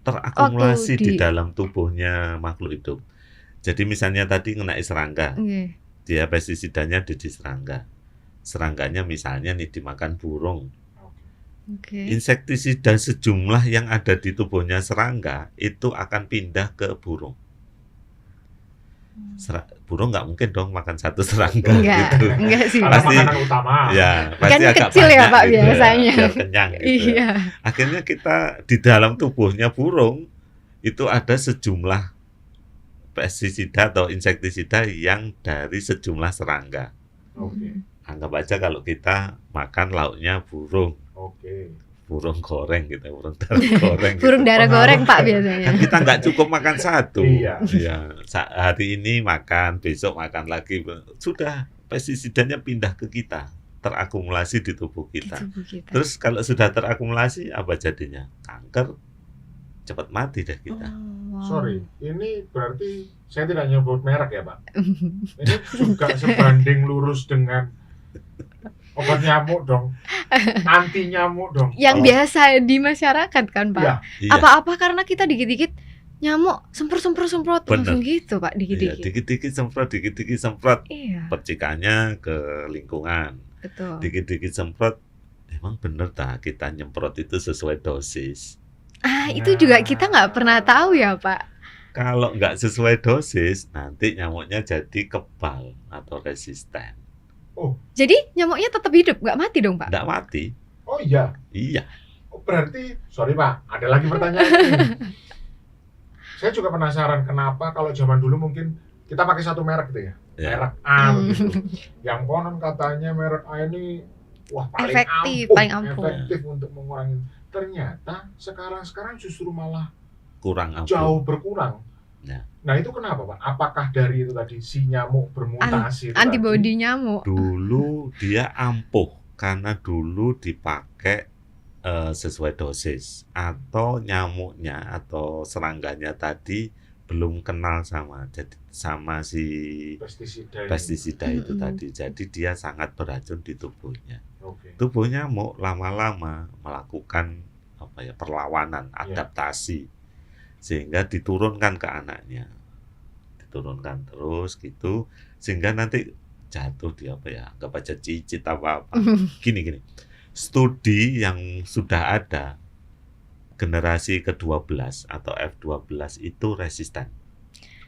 Terakumulasi Waktu di di- dalam tubuhnya makhluk hidup. Jadi misalnya tadi kena serangga, Oke. dia pestisidanya ada di serangga. Serangganya misalnya nih dimakan burung. Oke. Insektisida sejumlah yang ada di tubuhnya serangga itu akan pindah ke burung. Burung nggak mungkin dong makan satu serangga gitu. Enggak sih. Karena Pasti- makanan utama. Ya, pasti Kan agak kecil ya, banyak Pak, gitu biasanya. biar kenyang gitu. Iya. Akhirnya kita di dalam tubuhnya burung itu ada sejumlah pestisida atau insektisida yang dari sejumlah serangga. Oke. Anggap aja kalau kita makan lauknya burung goreng gitu, burung darah goreng. Burung gitu. darah goreng Pak biasanya. Kan kita nggak cukup makan satu. Iya. Hari ini makan, besok makan lagi. Sudah pestisidanya pindah ke kita, terakumulasi di tubuh Di kita. tubuh kita. Terus kalau sudah terakumulasi apa jadinya? Kanker, cepat mati deh kita. Oh, wow. Sorry, ini berarti saya tidak nyebut merek ya Pak. Ini juga sebanding lurus dengan Obat nyamuk dong, anti nyamuk dong. Yang Oh. biasa di masyarakat kan, Pak. Iya, Iya, Apa-apa karena kita dikit-dikit nyamuk semprot Bener. langsung gitu, Pak, iya, dikit-dikit. dikit-dikit semprot, Iya, percikannya ke lingkungan. betul. Dikit-dikit semprot, emang bener tak kita nyemprot itu sesuai dosis? Itu juga kita nggak pernah tahu ya, Pak. Kalau nggak sesuai dosis, nanti nyamuknya jadi kebal atau resisten. Jadi nyamuknya tetap hidup, nggak mati dong, Pak? Nggak mati. oh iya. Iya. Oh, berarti, sorry Pak, ada lagi pertanyaan ini. Saya juga penasaran kenapa kalau zaman dulu mungkin kita pakai satu merek gitu ya, Ya. merek A begitu. Yang konon katanya merek A ini wah paling Efektif, ampuh, paling ampuh. efektif untuk mengurangi. Ternyata sekarang justru malah Kurang ampuh. jauh berkurang. Ya. Nah itu kenapa Pak? Apakah dari itu tadi si nyamuk bermutasi itu Antibodi tadi? nyamuk. Dulu dia ampuh karena dulu dipakai sesuai dosis, atau nyamuknya atau serangganya tadi belum kenal sama si pestisida ini? pestisida itu Mm-mm. tadi. Jadi dia sangat beracun di tubuhnya. Oke. Tubuh nyamuk lama-lama melakukan perlawanan, Iya. adaptasi, sehingga diturunkan ke anaknya, diturunkan terus gitu, sehingga nanti jatuh di anggap aja cicit apa gini. Studi yang sudah ada generasi ke-12 atau F12 itu resisten.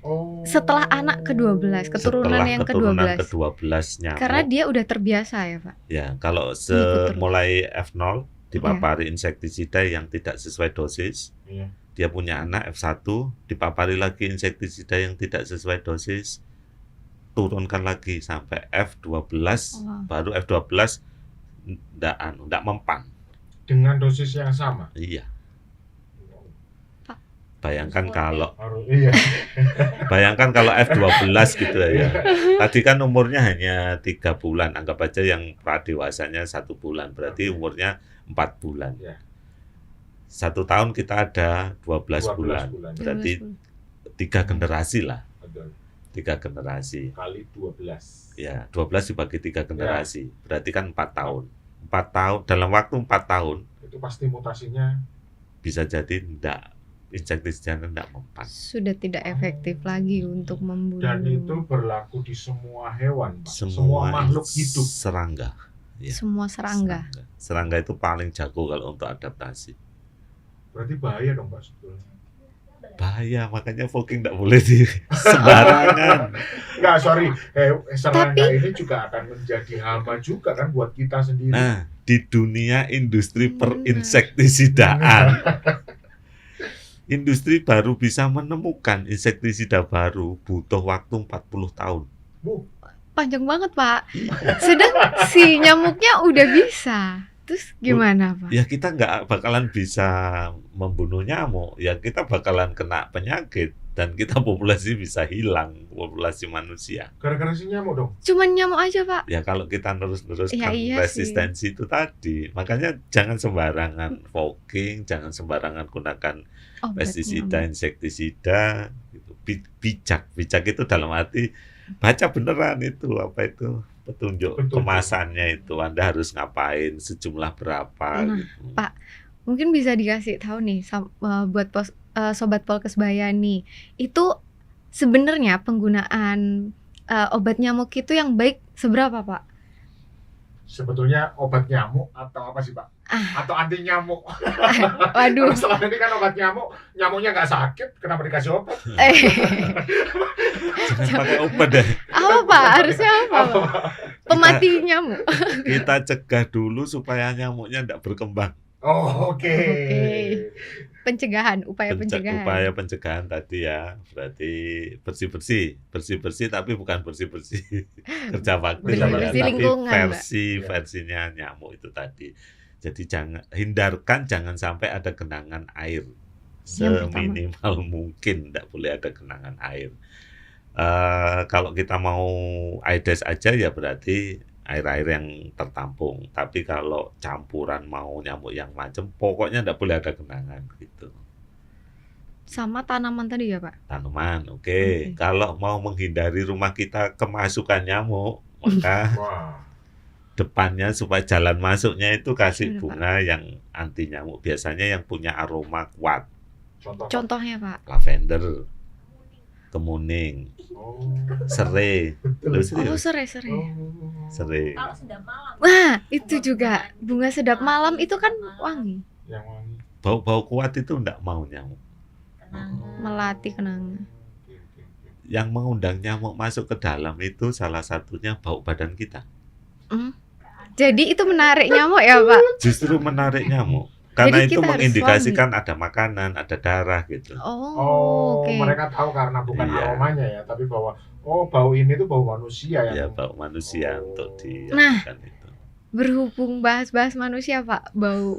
Oh. Setelah anak ke-12, keturunan Setelah yang keturunan ke-12. ke-12 nyamuk. Karena dia udah terbiasa ya, Pak. Ya, kalau Ngikut terus. mulai F0 dipapari insektisida yang tidak sesuai dosis, Iya. dia punya anak F1 dipapari lagi insektisida yang tidak sesuai dosis, turunkan lagi sampai F12, Wah. baru F12 ndak mempan. Dengan dosis yang sama. Iya, Pak. bayangkan kalau Iya. F12 gitu ya. Tadi kan umurnya hanya 3 bulan, anggap aja yang pradewasanya 1 bulan, berarti umurnya 4 bulan. Ya. 1 tahun kita ada 12 bulan. Berarti 3 generasi lah, Betul. 3 generasi. Kali 12. Ya, 12 dibagi 3 generasi, berarti kan 4 tahun. 4 tahun, dalam waktu 4 tahun Itu pasti mutasinya bisa jadi insektisida enggak mempan. Sudah tidak efektif lagi untuk membunuh. dan itu berlaku di semua hewan, Pak. Semua makhluk hidup. Serangga. Ya, Semua serangga. Serangga itu paling jago kalau untuk adaptasi. Berarti bahaya dong Pak sebetulnya. Bahaya, makanya fogging enggak boleh di sembarangan. Enggak, sorry. Serangga ini juga akan menjadi hama juga kan buat kita sendiri. Nah, di dunia industri Benar. perinsektisidaan, industri baru bisa menemukan insektisida baru butuh waktu 40 tahun. Bu, Panjang banget, Pak. Sedang si nyamuknya udah bisa. Terus gimana, Pak? Ya kita nggak bakalan bisa membunuh nyamuk, ya kita bakalan kena penyakit dan kita populasi bisa hilang, populasi manusia. gara-gara si nyamuk dong. Cuman nyamuk aja, Pak. Ya kalau kita terus-teruskan Ya, iya resistensi itu tadi, makanya jangan sembarangan fogging, jangan sembarangan gunakan Obat pestisida, nyamuk. insektisida, gitu. Bijak itu dalam arti baca beneran itu petunjuk Betul. kemasannya itu, Anda harus ngapain, sejumlah berapa Nah, gitu. Pak, mungkin bisa dikasih tahu nih buat sobat Polkes Baya nih, itu sebenarnya penggunaan obat nyamuk itu yang baik seberapa, Pak? Sebetulnya obat nyamuk atau apa sih Pak? Atau anti nyamuk. Waduh. Selama ini kan obat nyamuk, nyamuknya nggak sakit, kenapa dikasih obat? Jangan pakai obat deh. Apa, Pak? Harusnya apa, Pak? Pemati nyamuk. Kita cegah dulu supaya nyamuknya tidak berkembang. Oh, oke. Pencegahan, upaya pencegahan. Upaya pencegahan tadi ya, berarti bersih-bersih tapi bukan bersih-bersih kerja bakti ya, Bersih tapi lingkungan, Mbak. versinya nyamuk itu tadi. Jadi jangan sampai ada genangan air. Yang pertama. Seminimal mungkin tidak boleh ada genangan air. Kalau kita mau Aedes aja ya berarti air-air yang tertampung. Tapi kalau campuran mau nyamuk yang macam, pokoknya tidak boleh ada genangan gitu. Sama tanaman tadi ya, Pak? Tanaman, oke. Oke. Kalau mau menghindari rumah kita kemasukan nyamuk, maka Wah, depannya supaya jalan masuknya itu kasih Gimana, Pak? bunga yang anti nyamuk. Biasanya yang punya aroma kuat, Contoh. Contohnya, Pak. lavender, kemuning, Oh. serai. Betul. Loh, Oh, serius? serai-serai. Oh. Serai. Kalau sedap malam. Wah, itu juga. Bunga sedap malam itu kan wangi. Yang wangi. Bau-bau kuat itu enggak mau nyamuk. Kenangan. Melati kenangan. Oke, oke, oke. Yang mengundang nyamuk masuk ke dalam itu salah satunya bau badan kita. Jadi itu menarik nyamuk ya, Pak? Justru menarik nyamuk. Karena Jadi itu kita harus mengindikasikan ada makanan, ada darah gitu. Oh, oke. Mereka tahu karena bukan Iya. aromanya ya, tapi bahwa bau ini tuh bau manusia Ya yang bau manusia Oh. untuk Nah. dilakukan itu. Berhubung bahas-bahas manusia, Pak, bau.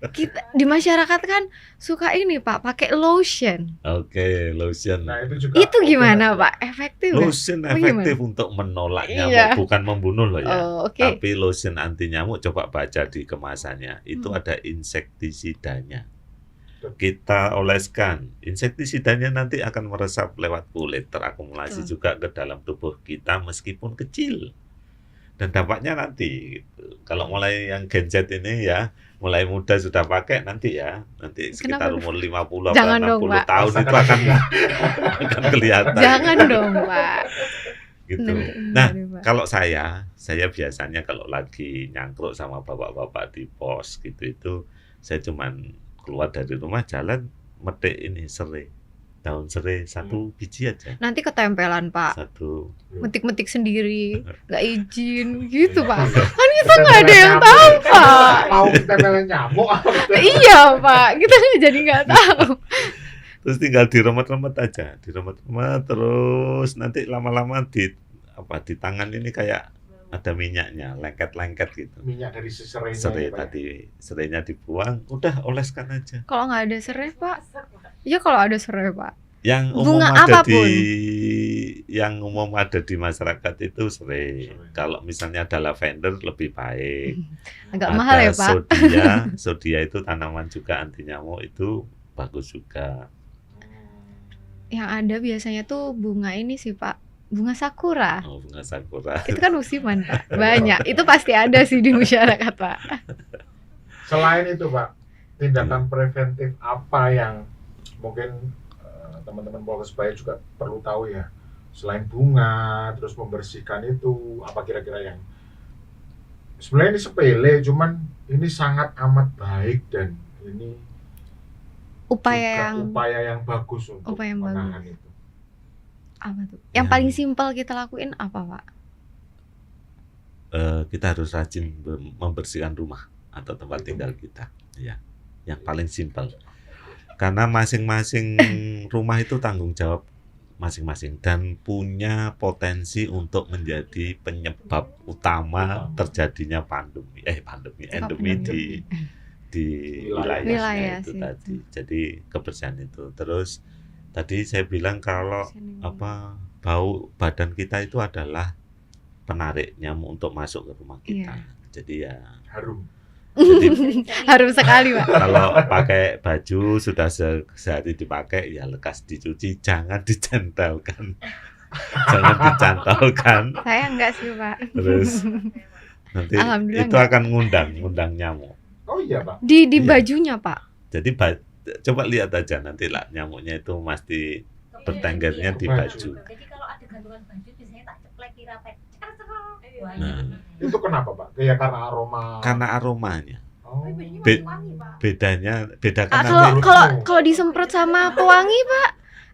Kita di masyarakat kan suka ini, Pak, pakai lotion. Oke, lotion. Nah, itu juga Itu gimana, oke, Pak? Efektif nggak? Lotion Oh, efektif untuk menolak nyamuk, Iya. bukan membunuh loh ya. Oh, oke. Tapi lotion anti nyamuk coba baca di kemasannya, itu Hmm. ada insektisidanya. Kita oleskan, insektisidanya nanti akan meresap lewat kulit, terakumulasi Betul. juga ke dalam tubuh kita meskipun kecil. Dan dampaknya nanti, gitu. Kalau mulai yang Gen Z ini ya, mulai muda sudah pakai nanti ya, nanti sekitar Kenapa? umur 50 Jangan atau dong, 60 Pak. tahun itu akan kelihatan. Jangan dong, Pak. Gitu. Nah, kalau saya biasanya kalau lagi nyangkruk sama bapak-bapak di pos gitu itu, saya cuman keluar dari rumah jalan metik ini serai, daun serai satu biji aja, Nanti ketempelan, Pak. satu. Metik-metik sendiri, nggak izin gitu, Iya. Pak. Kan kita nggak ada yang tahu, Pak. Mau kita melek nyamuk apa kita? Iya, Pak. Kita jadi nggak tahu. Terus tinggal diremet-remet aja, diremet-remet terus nanti lama-lama di tangan ini kayak ada minyaknya, lengket-lengket gitu. Minyak dari seserainya Serai ya, Pak, ya? tadi, serainya dibuang, udah oleskan aja. Kalau nggak ada serai, Pak. Iya, kalau ada serai, Pak. Yang umum Bunga ada apapun. di masyarakat itu serai. Serai. Kalau misalnya ada lavender lebih baik. Agak Ada mahal ya, Pak. sodia itu tanaman juga anti nyamuk itu bagus juga. Yang ada biasanya tuh bunga ini sih, Pak. Bunga sakura. Oh, bunga sakura. Itu kan musiman, Pak. Banyak. Itu pasti ada sih di masyarakat, Pak. Selain itu, Pak, tindakan preventif apa yang mungkin teman-teman Polresbaya juga perlu tahu ya? Selain bunga, terus membersihkan itu, apa kira-kira yang sebenarnya ini sepele, cuman ini sangat amat baik dan ini Upaya juga yang upaya yang bagus untuk upaya yang menahan bagus. itu. apa tuh? Yang Ya. paling simpel kita lakuin apa, Pak? Kita harus rajin membersihkan rumah atau tempat tinggal kita, ya. Yang paling simpel. Karena masing-masing rumah itu tanggung jawab masing-masing dan punya potensi untuk menjadi penyebab utama terjadinya endemi di wilayahnya Wilayah itu sih. tadi. Jadi kebersihan itu. Terus tadi saya bilang kalau bau badan kita itu adalah penarik nyamuk untuk masuk ke rumah kita. Iya. Jadi ya Harum. jadi Harum sekali, Pak. kalau pakai baju sudah sehari dipakai ya lekas dicuci, jangan dicentolkan. Jangan dicantolkan. Saya enggak sih, Pak. Terus nanti Alhamdulillah itu enggak. akan ngundang nyamuk. Oh iya, Pak. Di Iya. bajunya, Pak. Jadi coba lihat aja nanti lah nyamuknya itu pasti bertenggernya di Baju. baju. Jadi kalau ada gantungan baju biasanya tak ceplek kira Nah, Itu kenapa, Pak? Ya karena aroma. karena aromanya. Oh. Bedakan Kalau nanti. kalau disemprot sama pewangi, Pak,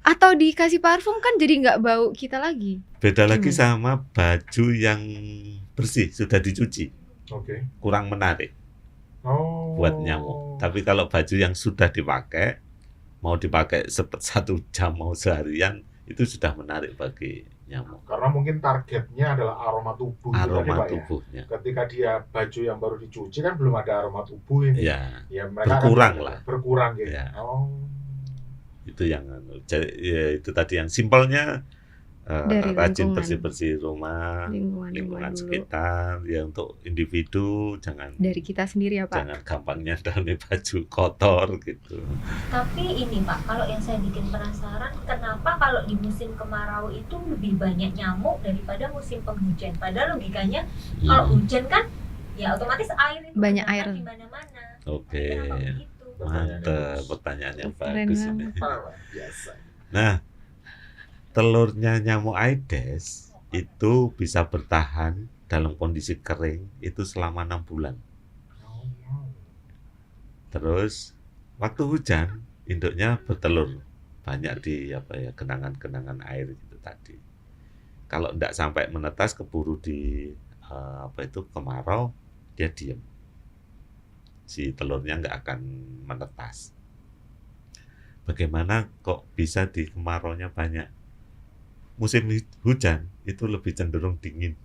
atau dikasih parfum kan jadi nggak bau kita lagi. Beda lagi Gimana? sama baju yang bersih sudah dicuci, Oke. kurang menarik Oh. buat nyamuk. Tapi kalau baju yang sudah dipakai, mau dipakai 1 jam mau seharian, itu sudah menarik bagi nyamuk. Karena mungkin targetnya adalah aroma tubuh. itu tadi, Aroma Pak, ya. tubuhnya. Ketika dia baju yang baru dicuci kan belum ada aroma tubuh ini. Ya, Ya mereka Berkurang akan lah. Berkurang gitu. Ya. Oh. itu yang ya, itu tadi yang simpelnya Dari rajin lingkungan. bersih-bersih rumah, Lingkungan lingkungan dulu. sekitar. Ya untuk individu jangan Dari kita sendiri ya Pak. jangan gampang nyadani baju kotor gitu. Tapi ini Pak, kalau yang saya bikin penasaran, kenapa kalau di musim kemarau itu lebih banyak nyamuk daripada musim penghujan? Padahal logikanya kalau hujan kan ya otomatis air itu Banyak terdapat air. di mana-mana. Oke, Kenapa begitu? mantap, pertanyaan yang Keren bagus banget. ini. Biasa. Nah, telurnya nyamuk Aedes itu bisa bertahan dalam kondisi kering itu selama 6 bulan. Terus waktu hujan induknya bertelur banyak di genangan-genangan air gitu tadi. Kalau tidak sampai menetas keburu di kemarau, dia diem. Si telurnya nggak akan menetas. Bagaimana kok bisa di kemaraunya banyak? Musim hujan itu lebih cenderung dingin.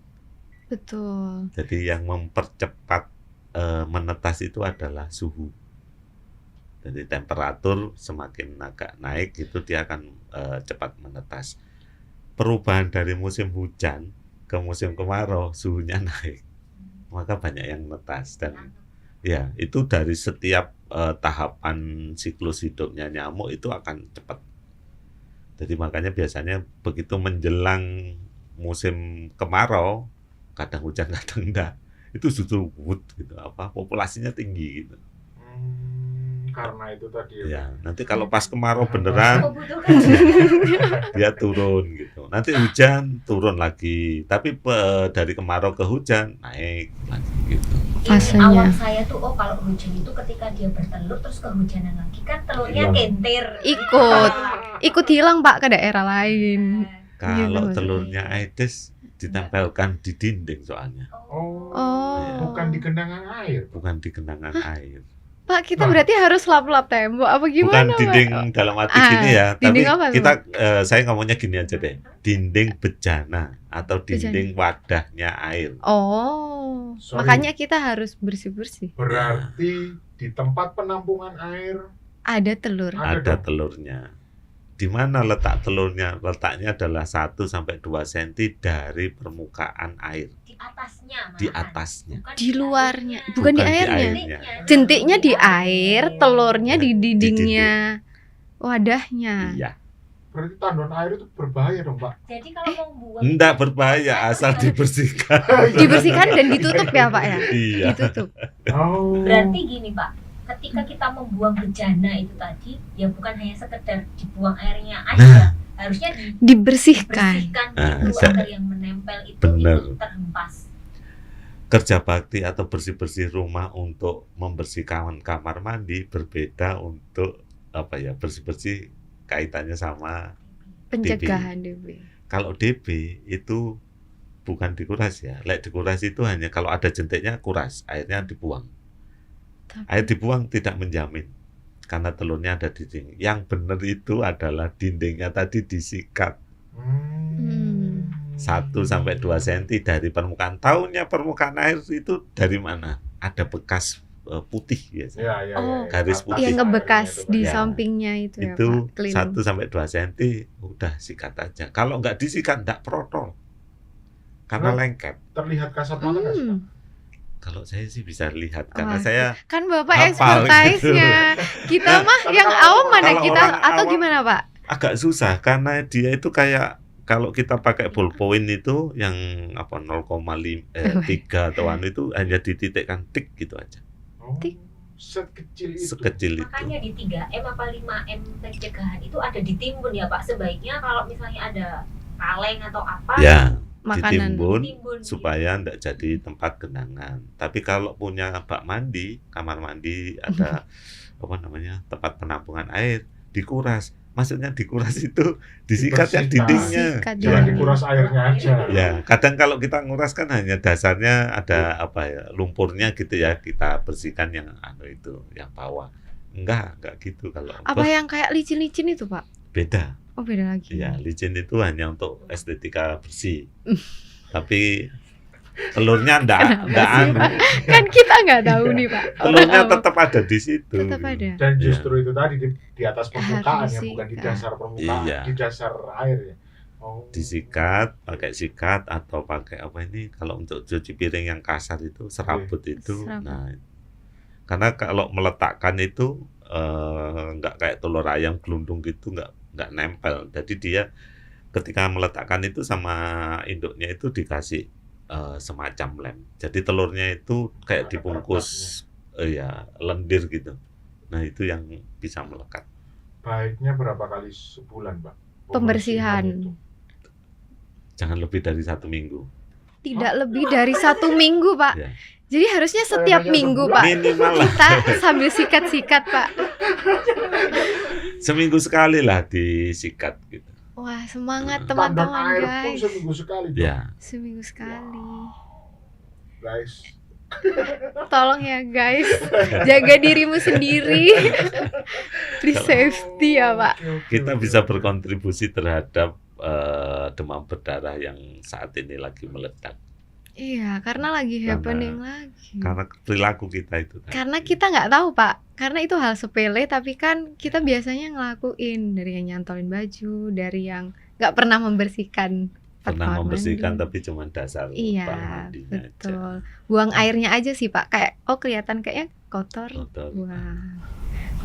Betul. Jadi yang mempercepat menetas itu adalah suhu. Jadi temperatur semakin agak naik itu dia akan cepat menetas. Perubahan dari musim hujan ke musim kemarau suhunya naik, maka banyak yang menetas. Dan ya itu dari setiap tahapan siklus hidupnya nyamuk itu akan cepat. Jadi makanya biasanya begitu menjelang musim kemarau, kadang hujan kadang enggak, itu justru gitu populasinya tinggi gitu. Karena itu tadi Ya, nanti kalau pas kemarau beneran Membutuhkan dia turun gitu. Nanti hujan turun lagi, tapi dari kemarau ke hujan naik lagi gitu. Fasenya. awal saya tuh kalau hujan itu ketika dia bertelur terus kehujanan lagi kan telurnya Hilang. kentir. Ikut hilang Pak ke daerah lain. Kalau maksudnya. telurnya Aedes ditempelkan di dinding soalnya, Oh, Oh. bukan di genangan air. bukan di genangan air. Pak, kita Nah. berarti harus lap-lap tembok apa Bukan gimana dinding Pak? dalam arti Ah, gini ya, tapi dinding apa tuh, kita saya ngomongnya gini aja deh. Dinding bejana atau dinding wadahnya air. Oh, Sorry. makanya kita harus bersih-bersih. Berarti di tempat penampungan air Ada telur. Ada telurnya. Di mana letak telurnya? Letaknya adalah 1 sampai 2 cm dari permukaan air. Di atasnya Di malahan. atasnya. Bukan Di luarnya, airnya. bukan di Bukan di airnya. airnya. Jentiknya di air, telurnya di Di dindingnya wadahnya. Iya. berarti tandon air itu berbahaya dong, Pak. Jadi kalau mau buang Enggak berbahaya asal dibersihkan. Dibersihkan dan ditutup ya Pak ya? Iya. Ditutup. Oh. berarti gini Pak, ketika kita membuang bejana itu tadi ya bukan hanya sekedar dibuang airnya aja, harusnya Dibersihkan. dibersihkan Nah, gitu saya- agar yang menempel itu Bener. terhempas. Kerja bakti atau bersih-bersih rumah untuk membersihkan kamar mandi berbeda untuk bersih-bersih kaitannya sama Pencegahan DB. kalau DB itu bukan dikuras ya. Lek dikuras itu hanya kalau ada jentiknya kuras, airnya dibuang. Air dibuang tidak menjamin karena telurnya ada di dinding. Yang benar itu adalah dindingnya tadi disikat 1 sampai 2 cm dari permukaan. Tahunya permukaan air itu dari mana? Ada bekas putih biasanya. Ya, ya, Oh. ya. Garis Atas putih. Yang ngebekas airnya itu, di Ya. sampingnya itu ya Itu Pak. Keliling. 1 sampai 2 cm udah sikat aja. Kalau nggak disikat nggak protol. Karena Kenapa? lengket. terlihat kasat mata nggak sih, Pak? Kalau saya sih bisa lihat karena Wah, saya Kan Bapak hafal expertise-nya. Kita mah Tapi yang kalau- awam mana kalau kita orang atau awam- gimana Pak? agak susah karena dia itu kayak kalau kita pakai ballpoint itu yang 0,3 atau itu hanya dititikkan tik gitu aja. Oh, Tik. sekecil itu. Sekecil itu. Makanya di 3M apa 5M pencegahan itu ada ditimbun ya Pak. Sebaiknya kalau misalnya ada kaleng atau apa Ya, Makanan. ditimbun ditimbun supaya tidak jadi tempat genangan. Tapi kalau punya bak mandi, kamar mandi ada tempat penampungan air, dikuras. Maksudnya dikuras itu disikat yang Dibersihkan. dindingnya. Disikat Jangan dulu. dikuras airnya aja. Ya, kadang kalau kita nguras kan hanya dasarnya ada lumpurnya gitu ya, kita bersihkan yang itu, yang bawah. Enggak gitu kalau Apa yang kayak licin-licin itu Pak? beda. Oh beda lagi. Ya, licin itu hanya untuk estetika bersih. Tapi telurnya Kenapa enggak sih, anu. Pak? Kan kita nggak tahu nih Pak. Telurnya Orang tetap ada di situ. tetap ada. Dan Iya. justru itu tadi di atas permukaan Harus ya, bukan di disikat. dasar permukaan, Iya. di dasar air ya. Oh. disikat pakai sikat atau pakai apa ini kalau untuk cuci piring yang kasar itu serabut itu. Serabut. Nah, karena kalau meletakkan itu nggak kayak telur ayam gelundung gitu, nggak nempel. Jadi dia ketika meletakkan itu sama induknya itu dikasih semacam lem. Jadi telurnya itu kayak Ada dibungkus ya lendir gitu. Nah itu yang bisa melekat. Baiknya berapa kali sebulan, Pak? Pembersihan. itu. Jangan lebih dari 1 minggu. Tidak lebih dari 1 minggu, Pak. Ya. Jadi harusnya setiap Kayaknya minggu, sebulan. Pak. Minimal lah. Kita sambil sikat-sikat, Pak. Seminggu sekali lah disikat gitu. Wah, semangat Standar teman-teman, air pun guys. seminggu sekali, Pak. Ya. Seminggu sekali. Guys. Tolong ya, guys. Jaga dirimu sendiri. Free safety ya, Pak. Oke, Kita oke, bisa oke. berkontribusi terhadap demam berdarah yang saat ini lagi meledak. Iya, karena lagi Karena- happening lagi. Karena perilaku kita itu tadi. Karena kita nggak tahu, Pak. Karena itu hal sepele, tapi kan kita biasanya ngelakuin dari yang nyantolin baju, dari yang nggak pernah membersihkan Pernah kamar membersihkan mandi. tapi cuma dasar Iya, kamar mandinya aja. betul. Buang airnya aja sih, Pak. Kayak kelihatan kayaknya kotor. Kotor. Wah,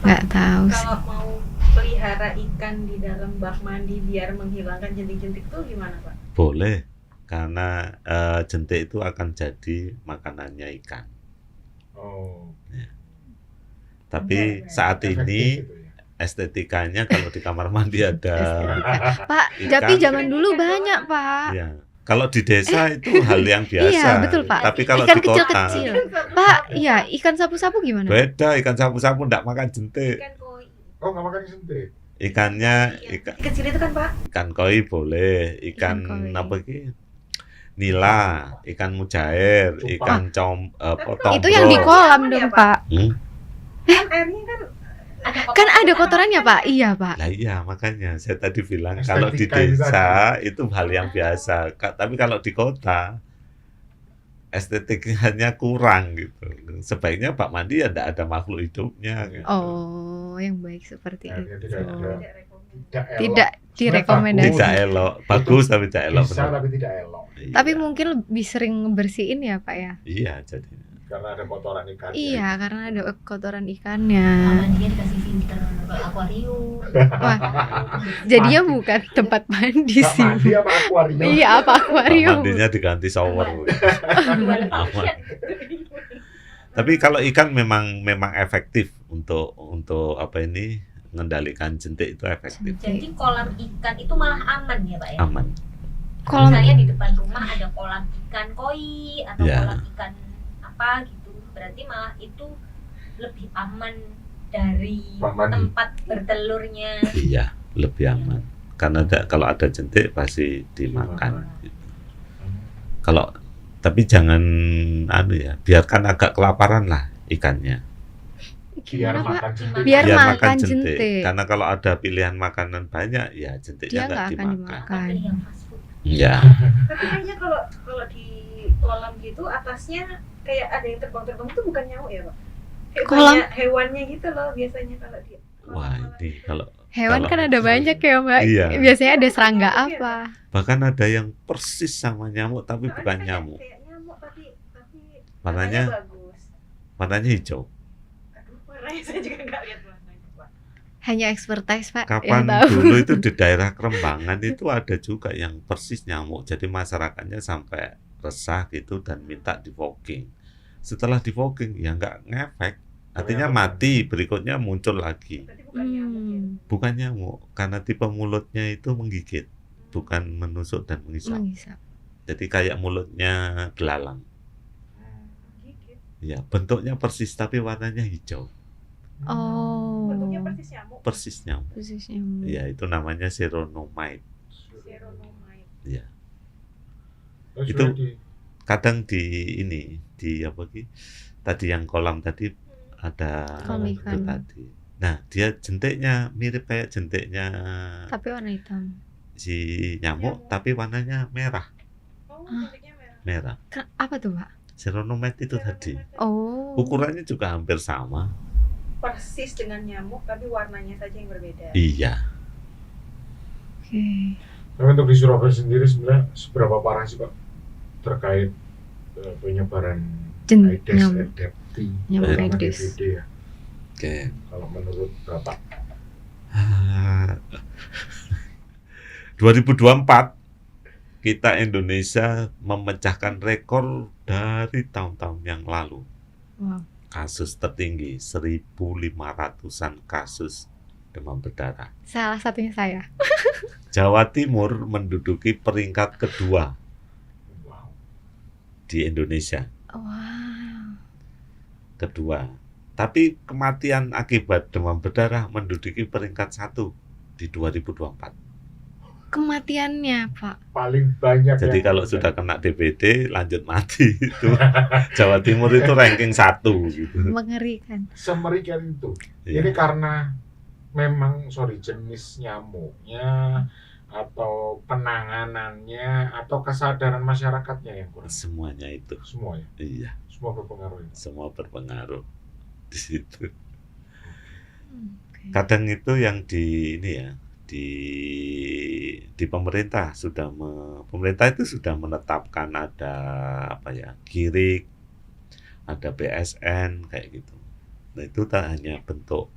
nggak tahu sih. Kalau mau pelihara ikan di dalam bak mandi biar menghilangkan jentik-jentik tuh gimana, Pak? Boleh, karena jentik itu akan jadi makanannya ikan. Oh, Tapi Benar, saat efektif ini itu ya. estetikanya kalau di kamar mandi ada Pak, Ikan. tapi zaman dulu banyak, Pak. ya. Kalau di desa itu hal yang biasa. Iya, betul, Pak. Tapi kalau Ikan di kota kecil-kecil. Pak, iya, ikan sapu-sapu gimana? beda, ikan sapu-sapu enggak makan jentik. Ikan koi. Oh, nggak makan sentik. Ikannya Ikan kecil itu kan, Pak? ikan koi boleh, ikan Ikan koi. apa ki? Nila, ikan mujair, Cupang. ikan potong. Itu yang di kolam Iya, dong, Pak. Pak. Kan airnya kan Kan ada kotorannya, Pak. Iya, Pak. Lah iya, makanya saya tadi bilang Estetika kalau di itu desa itu hal yang biasa. Tapi kalau di kota estetikanya kurang gitu. Sebaiknya Pak Mandi ya tidak ada makhluk hidupnya. Gitu. Oh, yang baik seperti Airnya itu. tidak ada. tidak rekomend. Tidak elok. Tidak direkomendasi. Tidak elok, bagus tapi tidak elok. Bisa benar. tapi tidak elok. Iya. Tapi mungkin lebih sering ngebersihin ya, Pak ya. Iya jadi. Karena ada kotoran ikan. Iya, karena ada kotoran ikannya. Mandinya dikasih filter akuarium. Wah, jadinya Mandi. bukan tempat mandi Nggak sih. mandi apa akuarium? Iya, apa Pak akuarium? Mandinya diganti shower. Aman. Iya. Tapi kalau ikan memang efektif untuk apa ini mengendalikan jentik itu efektif, Jadi kolam ikan itu malah aman ya, Pak ya? aman. Kolam Misalnya di depan rumah ada kolam ikan koi atau Ya. kolam ikan apa gitu, berarti malah itu lebih aman dari Bak mandi. tempat bertelurnya. Iya, lebih aman. Karena kalau ada jentik pasti dimakan. Kalau tapi jangan ya, biarkan agak kelaparan lah ikannya. Biar Gimana, Pak? makan sentik. Biar Biar makan jentik. Karena kalau ada pilihan makanan banyak, ya jentiknya Dia nggak nggak akan dimakan. dimakan. Pilih yang fast food. Ya, Tapi kayaknya kalau di kolam gitu atasnya kayak ada yang terbang-terbang itu bukan nyamuk ya, Pak? Kayak Kolam- banyak hewannya gitu loh biasanya kalau di wah ini kalau Hewan Kalau- kan ada banyak ya, Mbak. Iya. Biasanya ada serangga apa? bahkan ada yang persis sama nyamuk tapi Soalnya bukan kayak- nyamuk, Kayak nyamuk tapi Warnanya- bagus. warnanya hijau. Aduh, warnanya saya juga nggak lihat warnanya, Pak. Hanya expertise, Pak. Kapan yang tahu. dulu itu di daerah Kerembangan itu ada juga yang persis nyamuk. Jadi masyarakatnya sampai resah gitu dan minta di fogging. Setelah di fogging ya nggak ngefek. Artinya Ternyata mati, berikutnya muncul lagi. Berarti bukan nyamuk ya. Bukan nyamuk, karena tipe mulutnya itu menggigit, bukan menusuk dan mengisap. Mengisap. Jadi kayak mulutnya belalang. Gigit. Ya, bentuknya persis tapi warnanya hijau. Oh. Bentuknya persis nyamuk. Persis nyamuk. Persisnya. Ya, itu namanya Seronomite. Seronomite. Ya. Terus Itu- sudah di- Kadang di apa ki? Tadi yang kolam tadi ada Kolam itu ikan. tadi. Nah, dia jentiknya mirip kayak jentiknya Tapi warna hitam. si nyamuk tapi warnanya merah. Oh, Ah. bentuknya merah. Merah. Apa tuh, Pak? Seronomite itu tadi. Oh. Ukurannya juga hampir sama. Persis dengan nyamuk tapi warnanya saja yang berbeda. Iya. Oke. Tapi untuk di Surabaya sendiri sebenarnya seberapa parah sih Pak terkait penyebaran Aedes Nyamuk aegypti nyamuk terutama Aedes. DBD ya? Oke. Kalau menurut Bapak? 2024 kita Indonesia memecahkan rekor dari tahun-tahun yang lalu. Wow. Kasus tertinggi 1.500-an kasus demam berdarah. Salah satunya saya. Jawa Timur menduduki peringkat kedua Wow. di Indonesia. Wow. Kedua. Tapi kematian akibat demam berdarah menduduki peringkat 1 di 2024. Kematiannya, Pak. Paling banyak Jadi yang kalau sudah kena DBD lanjut mati itu Jawa Timur itu ranking 1 gitu. Mengerikan. semerikan itu. Iya. Ini karena memang jenis nyamuknya atau penanganannya atau kesadaran masyarakatnya yang kurang. Semuanya itu. Semua ya, Iya, semua berpengaruh ya. semua berpengaruh di situ. Oke. Kadang itu yang di ini ya, di pemerintah pemerintah itu sudah menetapkan ada apa ya, KIRIK, ada PSN kayak gitu. Nah, itu tak hanya bentuk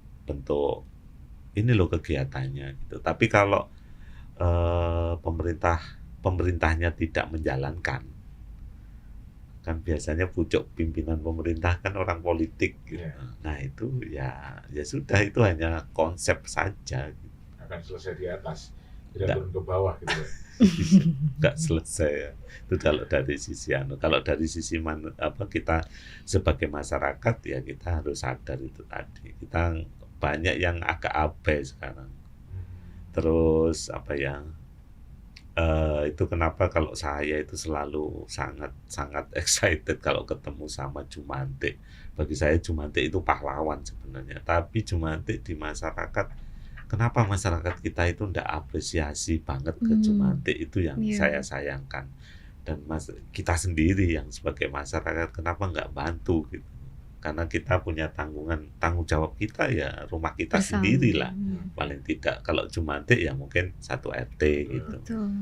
ini loh kegiatannya gitu. Tapi kalau pemerintahnya tidak menjalankan, kan biasanya pucuk pimpinan pemerintah kan orang politik gitu. Iya. Nah, itu ya sudah, itu hanya konsep saja gitu. Akan selesai di atas, Nggak. tidak turun ke bawah gitu ya. Nggak selesai ya. Itu kalau dari sisi kalau dari sisi kita sebagai masyarakat ya kita harus sadar itu tadi. Kita banyak yang agak abai sekarang. Terus apa ya? Itu kenapa kalau saya itu selalu sangat excited kalau ketemu sama Jumantik. Bagi saya Jumantik itu pahlawan sebenarnya. Tapi Jumantik di masyarakat, kenapa masyarakat kita itu tidak apresiasi banget ke Jumantik, itu yang Iya. saya sayangkan. Dan kita sendiri yang sebagai masyarakat kenapa nggak bantu gitu? Karena kita punya tanggung jawab kita ya rumah kita Bersama. sendiri lah. Paling tidak kalau Jumantik ya mungkin satu RT gitu. Betul.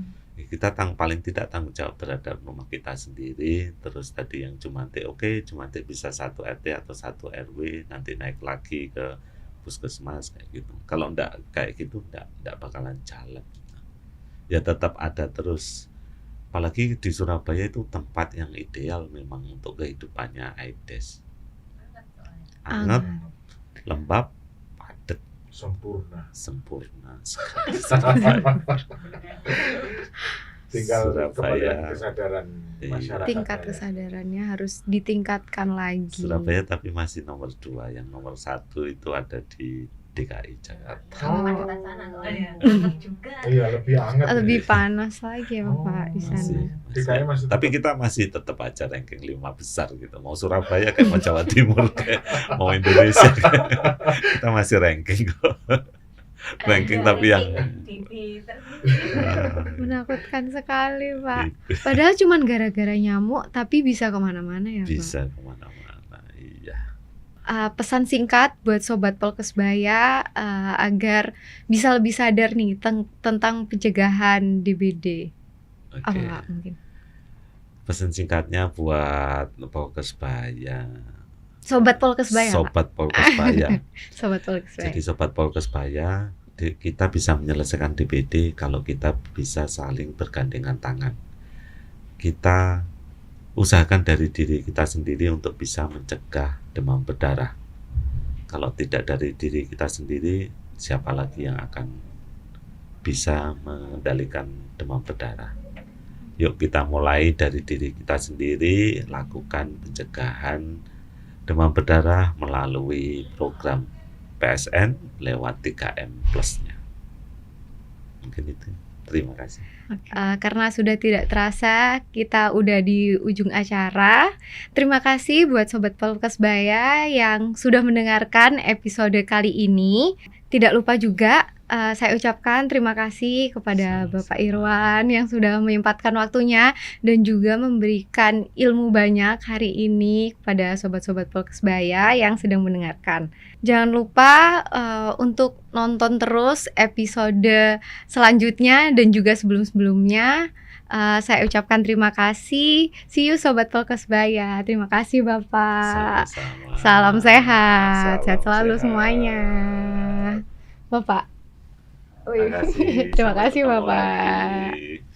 Kita paling tidak tanggung jawab terhadap rumah kita sendiri. Terus tadi yang Jumantik, oke, Jumantik bisa satu RT atau satu RW, nanti naik lagi ke puskesmas kayak gitu. Kalau enggak kayak gitu enggak bakalan jalan. Ya tetap ada terus. Apalagi di Surabaya itu tempat yang ideal memang untuk kehidupannya Aedes. Hangat, lembab, padat, Sempurna. sempurna sekali. Tinggal Surabaya. kembalian kesadaran Iya. masyarakat. Tingkat ya. kesadarannya harus ditingkatkan lagi. Surabaya tapi masih nomor 2. Yang nomor 1 itu ada di DKI Jakarta. Kemacetan sana loh. Iya. Banyak juga. Iya, lebih hangat. Lebih ya. panas lagi ya, Pak, di sana. DKI masih Tapi kita masih tetap aja ranking 5 besar gitu. Mau Surabaya kayak mau Jawa Timur kayak mau Indonesia kayak, kita masih ranking kok. Ranking Ada tapi yang ranking TV tertinggi. Menakutkan sekali, Pak. Gitu. Padahal cuman gara-gara nyamuk, tapi bisa kemana-mana ya, Pak. Bisa kemana-mana. Iya. Pesan singkat buat Sobat Polkesbaya agar bisa lebih sadar nih tentang pencegahan DBD. Oke. Apa, Pak, mungkin? Pesan singkatnya buat Polkesbaya. Sobat Polkesbaya, Pak. Sobat Polkesbaya. Sobat Polkesbaya. Jadi Sobat Polkesbaya, kita bisa menyelesaikan DBD kalau kita bisa saling bergandengan tangan. Kita usahakan dari diri kita sendiri untuk bisa mencegah demam berdarah. Kalau tidak dari diri kita sendiri, siapa lagi yang akan bisa mengendalikan demam berdarah? Yuk kita mulai dari diri kita sendiri, lakukan pencegahan demam berdarah melalui program PSN lewat 3M Plus-nya. Mungkin itu. Terima kasih. Karena sudah tidak terasa kita udah di ujung acara. Terima kasih buat Sobat Polkesbaya yang sudah mendengarkan episode kali ini. Tidak lupa juga Saya ucapkan terima kasih kepada Sama-sama. Bapak Irwan yang sudah menyempatkan waktunya dan juga memberikan ilmu banyak hari ini kepada sobat-sobat Polkesbaya yang sedang mendengarkan. Jangan lupa untuk nonton terus episode selanjutnya dan juga sebelum-sebelumnya. Saya ucapkan terima kasih. See you Sobat Polkesbaya. Terima kasih Bapak. Sama-sama. Salam sehat. Salam Sehat selalu sehat. semuanya. Bapak. Terima kasih. Terima Sampai kasih ketemu Bapak. lagi.